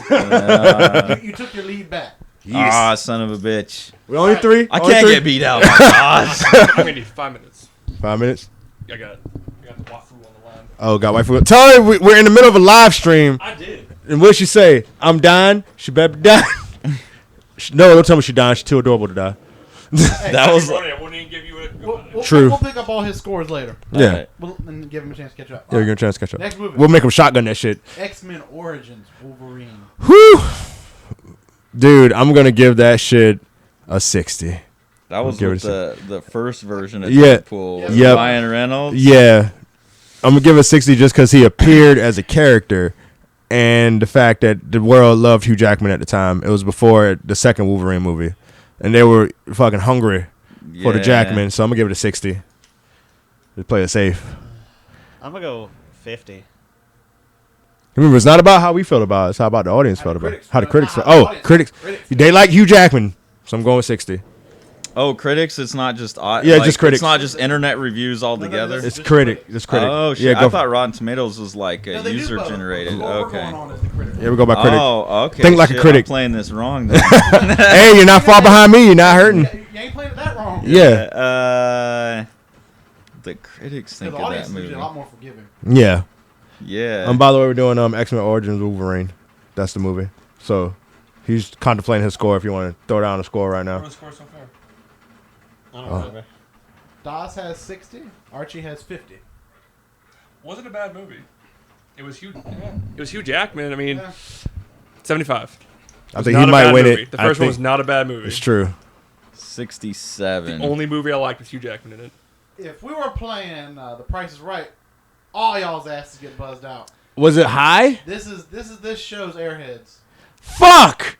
Uh,
you took your lead back.
Ah, son of a bitch.
We only 3.
I
Only
can't
3?
get beat out. My gosh.
I'm gonna need 5 minutes.
5 minutes.
I got the waffle on the line.
Oh, got wife. Tell her we're in the middle of a live stream.
I did.
And what she say? I'm dying. She better be dying. No, don't tell me she dying. She's too adorable to die.
That was.
I wouldn't even give you a.
True.
We'll pick up all his scores later.
Yeah.
Alright.
And give him a chance to catch up.
Yeah, you're gonna try to catch up.
Next movie.
We'll make him shotgun that shit.
X-Men Origins Wolverine.
Whew. Dude, I'm gonna give that shit a 60.
That was
give
with
it
the first version of
Yeah.
Deadpool.
Yeah.
Yep.
Ryan Reynolds.
Yeah. I'm gonna give it a 60 just because he appeared as a character, and the fact that the world loved Hugh Jackman at the time. It was before the second Wolverine movie, and they were fucking hungry for the
Yeah.
Jackman. So I'm gonna give it a 60. Just play it safe.
I'm gonna go 50.
Remember, it's not about how we felt about it. It's how about the audience felt about it. How the critics felt.
How the
Oh,
audience-
critics. They like Hugh Jackman, so I'm going with 60.
Oh, critics. It's not just
Yeah, just critics.
It's not just internet reviews altogether.
No, no,
It's
Just
critic. It's critic.
Oh shit!
Yeah,
I
go.
thought Rotten Tomatoes was like
No, they do
user
both.
generated.
What we're
Okay.
going on is the critic.
Yeah, we go by critic.
Oh, okay.
Think like a
shit,
critic.
I'm playing this wrong. Then.
Hey, you're not far behind me. You're not hurting.
You ain't playing it that wrong.
Yeah.
The critics
The
think of
audience
that
is
movie.
usually a lot more forgiving.
Yeah.
Yeah.
By the way, we're doing X-Men Origins Wolverine. That's the movie. So he's contemplating his score if you want to throw down a score right
What are
now.
the scores so far?
I don't remember.
Das has 60. Archie has 50.
Wasn't a bad movie. It was Hugh. Yeah. It was Hugh Jackman. I mean,
Yeah.
75.
I
It was
think
not
he
a
might
bad
win
movie.
it.
The
I
first one
think
was not a bad movie.
it's true.
67.
The only movie I liked with Hugh Jackman in it.
If we were playing The Price is Right, all y'all's asses get buzzed out.
Was it high?
This show's Airheads.
Fuck!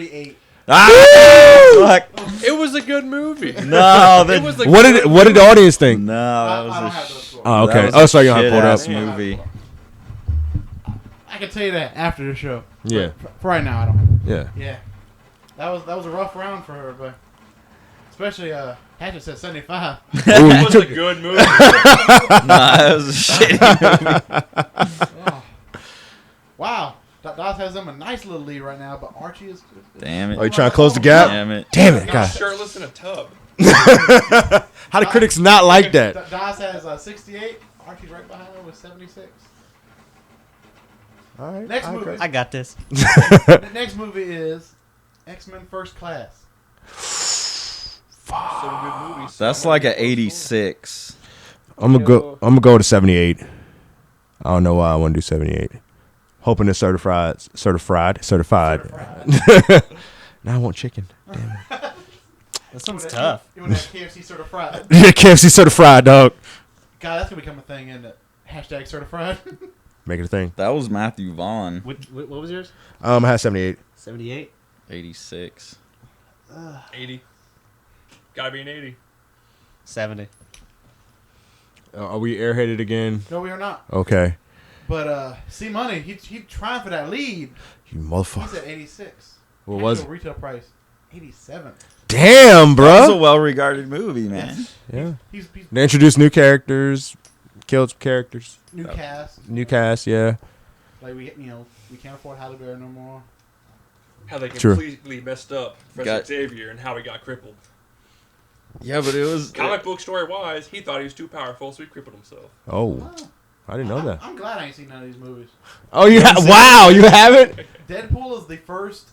38.
Fuck.
It was a good movie.
No,
It was a
What
good
did the audience think?
no, that was
I don't
a
have those scores.
Oh,
that
okay.
was
Oh,
a
sorry, you don't have it pulled up.
shit-ass movie.
I can tell you that after the show.
Yeah,
For right now, I don't.
yeah.
Yeah, that was a rough round for her, but especially Hatchet said 75.
Ooh,
It
you
was
took
a good movie.
Nah, that was a shitty movie.
Oh. Wow, Dawes has them a nice little lead right now, but Archie is.
Damn it.
Oh, you trying to close the gap?
Damn it.
Damn it,
Not
God.
shirtless in a tub.
How do critics not like that?
Dawes has 68. Archie's right behind him with 76.
All right.
Next movie.
I got this.
The next movie is X-Men First Class.
Some good movies.
That's like a 86.
I'm gonna go to 78. I don't know why I want to do 78. Hoping it's certified. Now I want chicken. Damn it.
That sounds tough.
You want that KFC certified?
Yeah, KFC certified, dog.
God, that's gonna become a thing, isn't it? Hashtag certified.
Make it a thing.
That was Matthew Vaughn.
What was yours?
I had 78.
78.
86.
80. Gotta be an 80.
70.
Are we airheaded again?
No, we are not.
Okay.
But C Money, he trying for that lead.
You
He's
motherfucker.
at 86.
What was
Actual retail price? 87.
Damn,
That was a
bro.
well-regarded movie, man.
Yeah.
He's
They introduced new characters, killed some characters,
new cast.
new cast. Yeah.
Like we can't afford Halle Berry no more.
How they
True.
completely messed up Professor Xavier and how he got crippled.
Yeah, but it was...
Comic book story wise, he thought he was too powerful, so he crippled himself.
Oh, I didn't know that.
I'm glad I ain't seen none of these movies.
Oh, wow, you haven't?
Deadpool is the first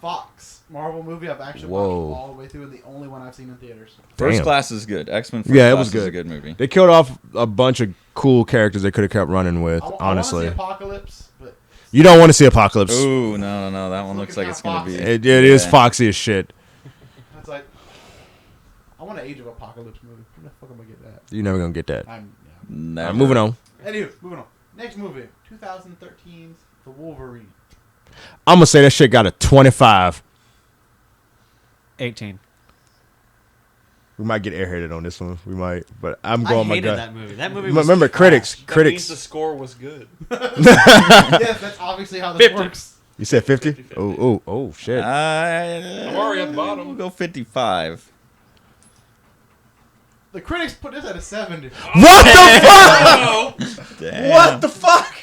Fox Marvel movie I've actually
Whoa.
watched all the way through, and the only one I've seen in theaters.
First
Damn.
Class is good. X-Men First
Yeah, it
Class
was
is a
good.
good movie.
They killed off a bunch of cool characters they could have kept running with.
I want
Honestly,
to see Apocalypse, but
you don't want to see Apocalypse.
Ooh, no. That one looks like it's going to be...
It is
Yeah.
foxy as shit.
it's like I want an Age of Apocalypse movie. When the fuck am I gonna get that?
You're never gonna get that.
Never.
Moving on.
Anyway, moving on. Next movie, 2013's The Wolverine.
I'm gonna say that shit got a 25.
18.
We might get airheaded on this one. We might, but I'm
I
going my
hated
gut.
that movie. That movie was
Remember, critics.
That means the
Critics.
score was good.
Yes, that's obviously how this
50.
works.
You said 50?
50.
Oh, shit.
I'm
already at the bottom.
We'll go 55.
The critics put this at a 70.
What the fuck?
Oh!
Damn.
What the fuck?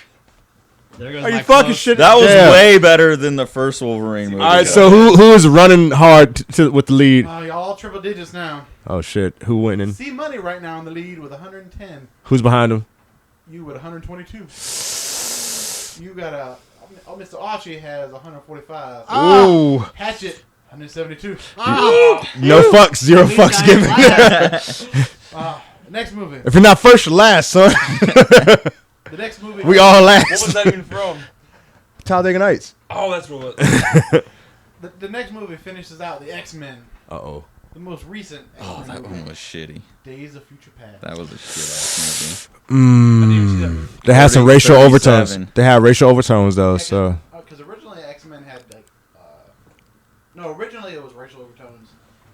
There goes
Are you
my
fucking
close.
shit?
That was
Damn.
way better than the first Wolverine movie.
All right, so who is running hard with the lead?
Y'all all triple digits now.
Oh shit, who winning?
C Money right now in the lead with 110.
Who's behind him?
You with 122. You got Mr. Archie has 145.
Ooh,
Hatchet 172.
no fucks, zero fucks given.
Next movie.
If you're not first, you're last, son.
The next movie.
We all
What was
last.
that even from?
Talladega Nights.
Oh, that's what it was.
The next movie finishes out the X-Men.
Uh-oh.
The most recent
Oh,
X-Men
that
movie.
one was shitty.
Days of Future Past.
That was a shit-ass
They had some
30,
racial
37.
overtones. They had racial overtones though, so
Because originally X-Men had like, no, originally it was racial overtones.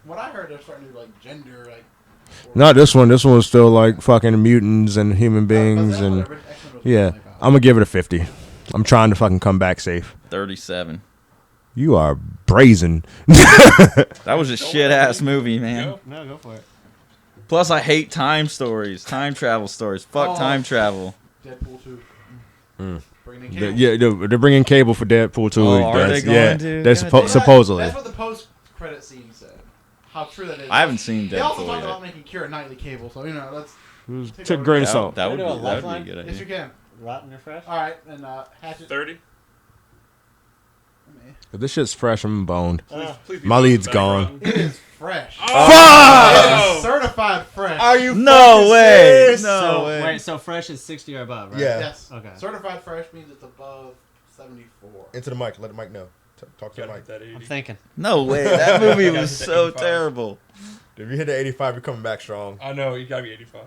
What I heard, they're starting to do like gender, like.
not this one. This one was still like fucking mutants and human beings and yeah. I'm gonna give it a 50. I'm trying to fucking come back safe.
37.
You are brazen.
That was a shit-ass movie, man.
Go.
No, go for it.
Plus, I hate time stories, time travel stories. Fuck
Oh.
time travel.
Deadpool 2. Bringing in
They're-
Cable.
yeah, they're bringing Cable for Deadpool 2.
Oh, are
That's-
they going
yeah,
to?
That's
God damn.
supposedly.
That's what the post-credit scene said. How true that is.
I haven't seen
They also
Deadpool
talked
yet.
about making Keira Knightley Cable, so let's.
Take a grain of salt.
That would
Can we do
be
a
that would
lifeline?
be a good
Yes, you
idea.
can.
Rotten or fresh?
All right, and Hatchet.
30?
If this shit's fresh, I'm boned.
Please be
My lead's
back
gone.
rotten.
It is fresh.
Oh!
It is certified fresh.
Are you
No way.
So,
No way.
wait, so fresh is 60 or above, right?
Yeah.
Yes.
Okay.
Certified fresh means it's above 74.
Into the mic. Let the mic know. Talk
Gotta hit that 80.
I'm thinking.
No way. That movie
Gotta
was
hit that
so
85.
terrible.
If you hit the 85, you're coming back strong.
I know, you gotta be 85.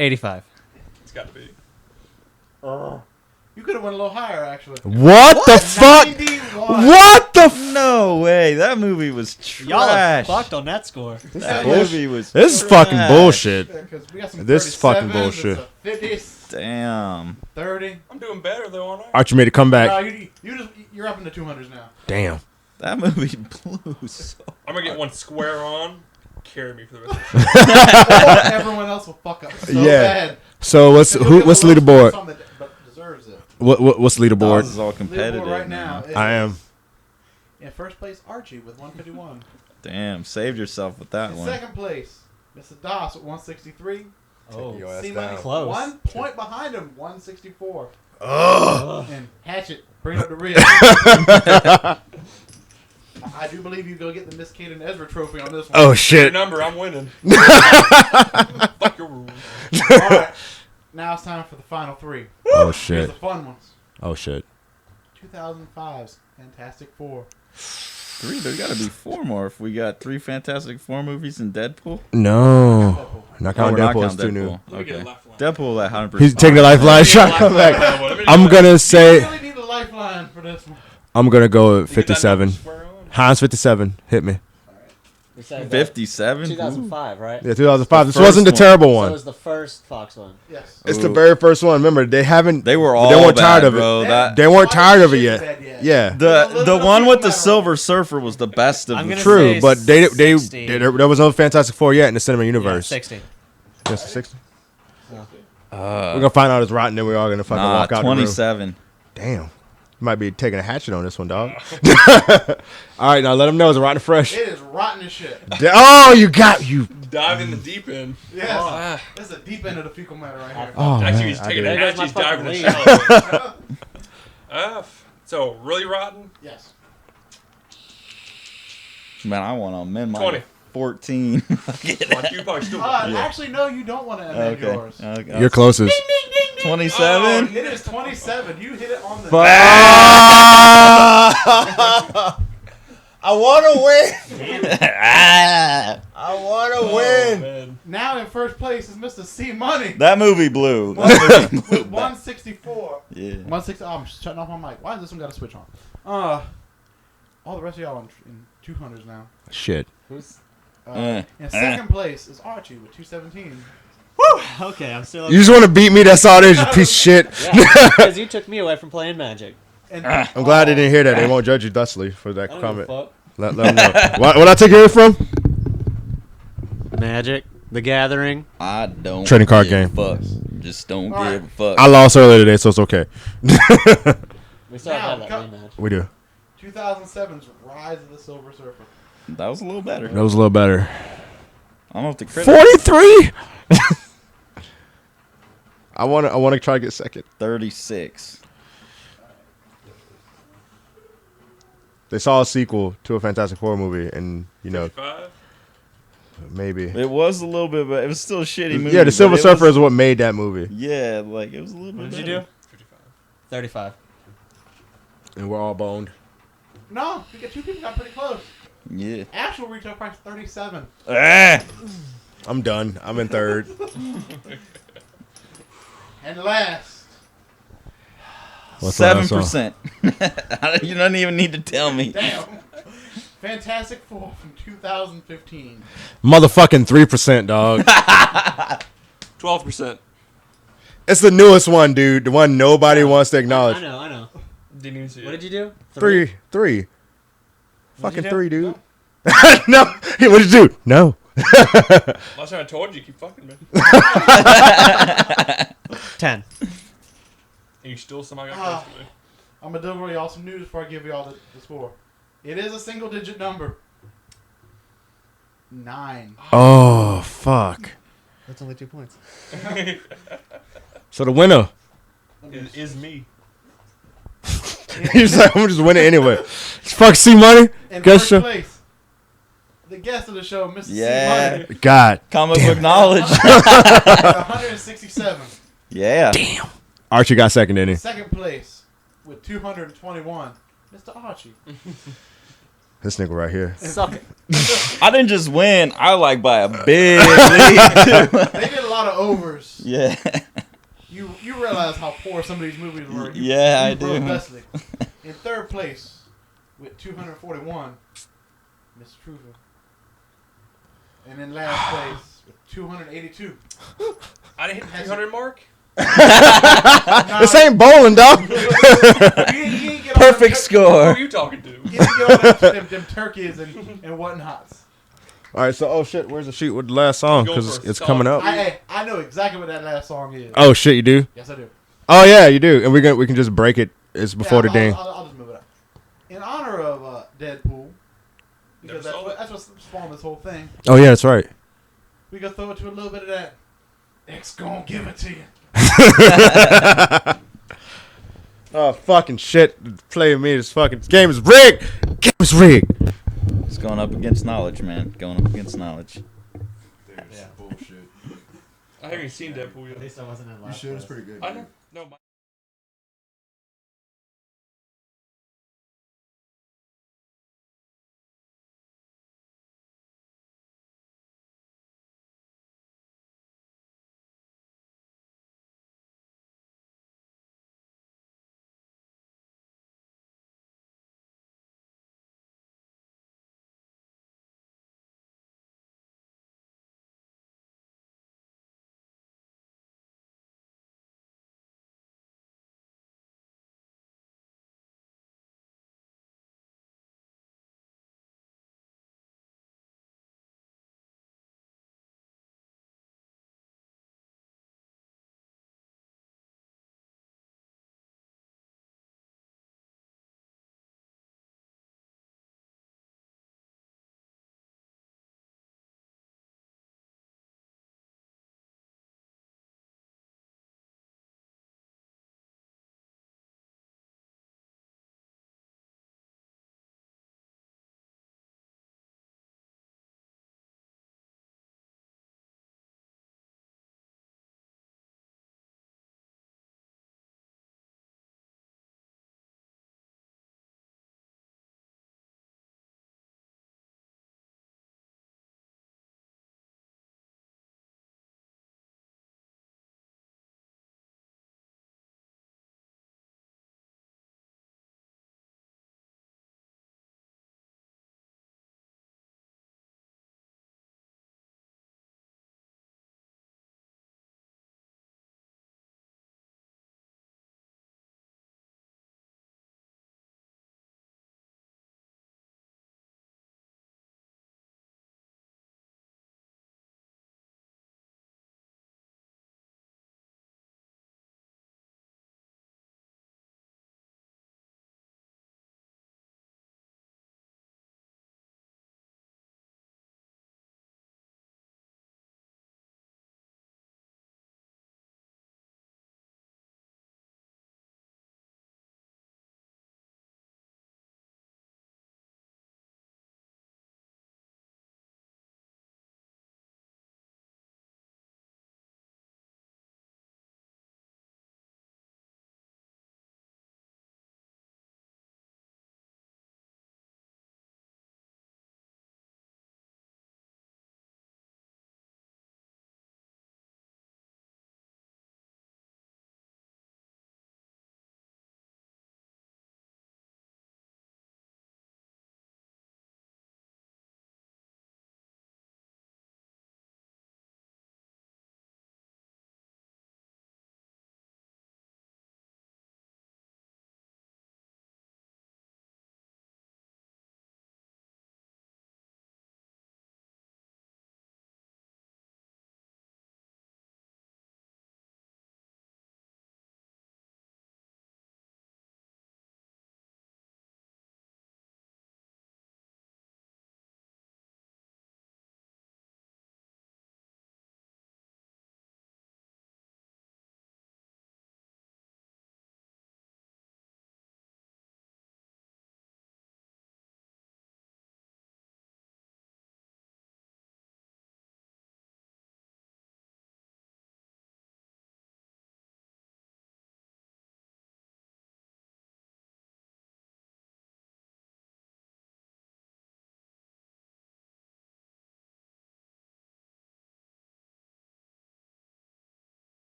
85.
It's gotta be.
You could have went a little higher, actually.
What the fuck?
91.
What the fuck?
was
Y'all are
trash.
fucked on that score.
That
bullshit.
movie was
This is
trash.
fucking bullshit.
Because we got some
This is fucking
37s,
bullshit.
there's a 50s,
Damn.
30.
I'm doing better though, aren't I?
Archie made a
No,
comeback.
you're up in the 200s now.
Damn.
That movie blew so.
I'm gonna get one square on. Carry me for the rest of the show.
Or everyone else will fuck up so
Yeah.
bad.
So what's
You'll give
what's
a
the
little score
leaderboard?
something that deserves it.
What's the
Ours
leaderboard?
is all competitive
Leaderboard right now. is
I am.
in first place. Archie with 151.
Damn, saved yourself with that
In
one.
second place, Mr. Doss with 163.
Oh,
Yo, that's
C-Money
down.
Close.
1 point behind him, 164.
Ugh.
And Hatchet, bring up the rear. I do believe you go get the Miss Kate and Ezra trophy on this one.
Oh
Your
shit.
number, I'm winning. Fuck your rules.
All right. Now it's time for the final three.
Oh
Here's
shit.
the fun ones.
Oh shit.
2005's Fantastic Four.
Three, there gotta be four more if we got three Fantastic Four movies and Deadpool.
No.
Deadpool.
Not
Oh,
counting
we're not
Deadpool. It's
counting
too new.
Deadpool.
Let me get a
Okay.
lifeline.
Deadpool at 100%.
He's taking the lifeline shot. Come back. I'm gonna
You
say
really need a lifeline for this one.
I'm gonna go with
You get that
57.
number square on?
Hans 57. Hit me.
We said
57?
2005, right?
Yeah, 2005. This
first
wasn't the
one.
terrible
So it
one.
was the first Fox one.
Yes.
It's the
Ooh.
very first one. Remember, they haven't.
They were
They
all
weren't
bad,
tired of it.
bro. That
They weren't tired of it
Shit
yet.
bad
Yeah.
the one with the Silver Surfer was the best of
I'm
the
gonna
True,
say
but they
60.
there was no Fantastic Four yet in the cinema
Yeah,
universe.
60.
Just 60. We're gonna find out it's rotten, then we're all gonna fucking walk out
27.
the room. Damn, you might be taking a hatchet on this one, dog. All right, now let them know it's rotten fresh.
It is rotten as shit.
Oh, you got you.
Dive in the deep end.
Yes.
Ah.
That's the deep end of the fecal matter right here.
Oh
Actually,
man,
he's
I
taking
did.
a
There
hatch.
goes
He's
my
diving in the
fucking
shallow. So, really rotten?
Yes.
Man, I want to amend my
20.
14.
Like, you probably still
Actually, no, you don't want to amend
Okay.
yours.
Okay.
You're closest.
27?
It is 27. You hit it on the.
I want to win. I want to win.
Man.
Now in first place is Mr. C Money
That movie blew.
with 164.
Yeah.
160. Oh, I'm shutting off my mic. Why does this one got to switch on? All the rest of y'all in 200s now.
Shit.
Who's?
In second place is Archie with 217.
Okay, I'm still.
You just want to beat me? That's all it is, you piece of shit.
Yeah, because you took me away from playing Magic.
And
I'm glad they didn't hear that. They won't judge you thusly for that
I don't
comment.
give a fuck.
Let them know. What I take it from?
Magic, The Gathering.
I don't
Trading card
give a
game.
fuck. Just don't
All
give a fuck.
I lost earlier today, so it's okay.
We still
Now,
have that
come-
rematch.
We do.
2007's Rise of the Silver Surfer.
That was a little better.
That was a little better.
I don't know if the critic
43. I want to try to get second.
36.
They saw a sequel to a Fantastic Four movie, and you know
55?
maybe.
It was a little bit, but it was still a shitty movie.
Yeah, the Silver
but it
Surfer
was-
is what made that movie,
Yeah, like it was a little bit.
What did you
better.
do?
55.
35.
and we're all boned.
No, we got two people got pretty close.
Yeah.
Actual retail price 37.
Ah!
I'm done. I'm in third.
And last,
What's the last
7%. You don't even need to tell me.
damn, Fantastic Four from 2015.
Motherfucking 3%, dog.
12%.
It's the newest one, dude. The one nobody wants to acknowledge.
I know.
Didn't even see
What
it.
did you do?
Three.
What'd
Fucking
you do?
3, dude. No. Hey, what did you do? No.
Last time I told you, keep fucking me.
10.
And you still somehow got
Ah.
close to me.
I'm going to deliver y'all some news before I give y'all the score. It is a single digit number. 9.
Oh, fuck.
That's only 2 points.
So the winner.
Is me.
He's like, I'm just winning anyway. Fuck C Money.
In
Guess
first
so.
place, the guest of the show, Mr.
Yeah.
C. Money,
God.
Comic book knowledge.
167.
Yeah.
Archie got second, didn't he?
Second place with 221, Mr. Archie.
This nigga right here.
Suck it.
I didn't just win. I like by a big lead.
They did a lot of overs.
Yeah.
You realize how poor some of these movies were.
Yeah, I
broke
do.
Leslie. In third place with 241, Mr. Truther. And in last place with 282.
I didn't hit the 300 mark.
This ain't bowling, dog.
Perfect
Who
score.
are you talking to?
You didn't get all them turkeys and whatnots.
All right, so shit, where's the shoot with the last song?
Going
Because
for a
it's coming up.
I know exactly what that last song is.
Oh shit, you do?
Yes, I do.
Oh yeah, you do. And we can just break it. It's before the ding.
I'll just move it up. In honor of Deadpool, because that's what spawned this whole thing,
Oh yeah, that's right.
we gonna throw it to a little bit of that. X gonna give it to you.
Oh fucking shit! Playing me, this fucking game is rigged. Game is rigged.
It's going up against knowledge, man. Going up against knowledge.
Dude,
Yeah.
bullshit.
I haven't even seen Deadpool
At
yet.
least I wasn't in
You
last
should. It's
place.
pretty good.
I
dude.
know. No, my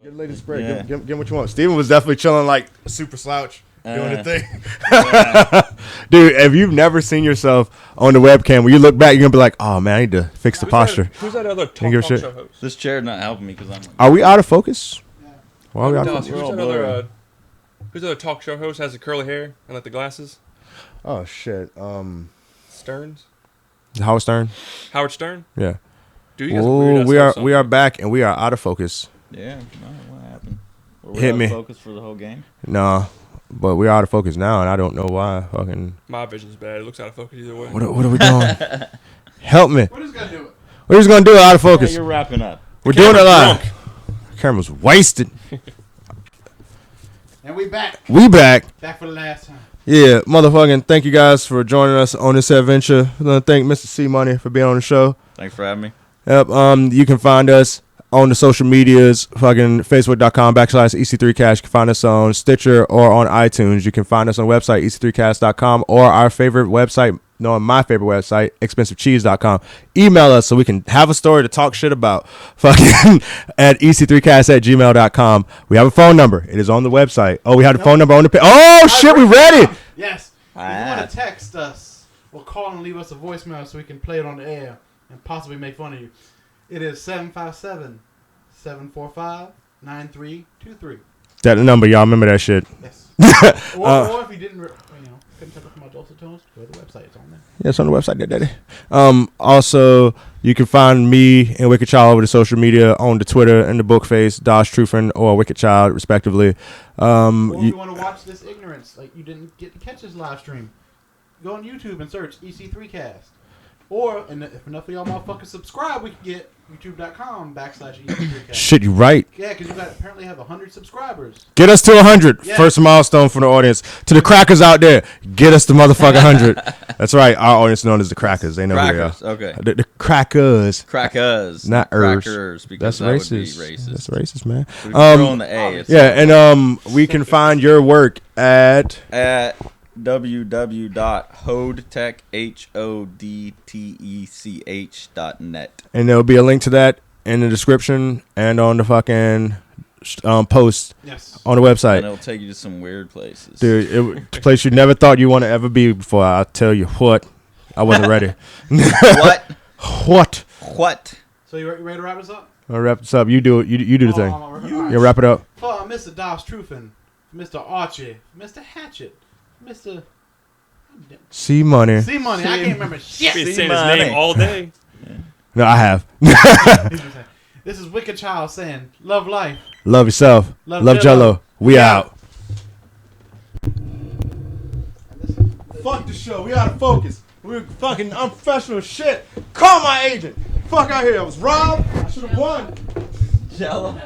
Get a lady spray.
Yeah.
Give him what you want. Steven was definitely chilling like a super slouch, doing the thing. Dude, if you've never seen yourself on the webcam, when you look back, you're going to be like, oh, man, I need to fix the posture.
Who's that other
Think of
talk
shit.
show host?
This chair's not helping me because I'm.
Are we out of focus? Why are we out of
Dallas,
focus?
We're all
who's the other talk show host has the curly hair and like the glasses?
Oh, shit.
Stearns?
Howard Stern?
Howard Stern?
Yeah.
Dude, you guys
Oh,
weird-ass
we
hosts
are
on
back, and we are out of focus.
Yeah. What happened? Were we
Hit
out of
me.
focus for the whole game?
Nah, but we're out of focus now, and I don't know why. Fucking.
My vision's bad. It looks out of focus either way.
What are we doing? Help me.
We're just gonna do it.
We're just gonna do it out of
Yeah,
focus.
you're wrapping up.
We're doing it live.
drunk.
Camera's wasted.
And we back.
We back.
Back for the last time.
Yeah, motherfucking thank you guys for joining us on this adventure. I want to thank Mr. C Money for being on the show.
Thanks for having me.
Yep. You can find us on the social medias, fucking Facebook.com/EC3Cast. You can find us on Stitcher or on iTunes. You can find us on the website, EC3Cast.com, or our favorite website, my favorite website, ExpensiveCheese.com. Email us so we can have a story to talk shit about. Fucking at EC3Cast@gmail.com. We have a phone number. It is on the website. Oh, we had a phone number on the page. Oh, shit, we ready.
Yes. If you want to text us or call and leave us a voicemail so we can play it on the air and possibly make fun of you, it is 757-745-9323.
That number, y'all remember that shit.
Yes. Or if you didn't, couldn't tell from my dulcet tones, go to the website. It's on there.
Yeah, it's on the website, Daddy. Also, you can find me and Wicked Child over the social media on the Twitter and the book face, Dosh Trufen or Wicked Child, respectively.
Or if you want to watch this ignorance, like you didn't get to catch this live stream, go on YouTube and search EC3Cast. Or, and if enough of y'all motherfuckers subscribe, we can get youtube.com/EC3Cast.
Shit, you right.
Yeah, because you got apparently have 100 subscribers.
Get us to 100.
Yeah.
First milestone for the audience. To the crackers out there, get us to motherfucking 100. That's right. Our audience known as the crackers. They know
Crackers.
who they
Okay.
are. The crackers.
Crackers.
Not ers.
Crackers. Because
That's
that
racist.
would be racist.
That's racist, man.
If you throw in the A. It's
Yeah, and we can find your work at
www.hodtech.net.
and there'll be a link to that in the description and on the fucking post
Yes.
on the website.
And it'll take you to some weird places.
Dude, a place you never thought you want to ever be before. I'll tell you what. I wasn't ready.
What?
What?
What?
So you ready to wrap this up?
I'll wrap this up. You do it. You do the thing. You wrap it up.
For Mr. Dosh Trufen, Mr. Archie, Mr. Hatchet, Mr.
C Money.
C Money. I can't remember shit.
Been
See
saying his
money.
name all day.
No, I have.
This is Wicked Child saying, love life.
Love yourself.
Love
Love
Jello.
Jello. We out.
Fuck
the show. We out of focus. We're fucking unprofessional shit. Call my agent. Fuck out here. I was robbed. I should have won.
Jello.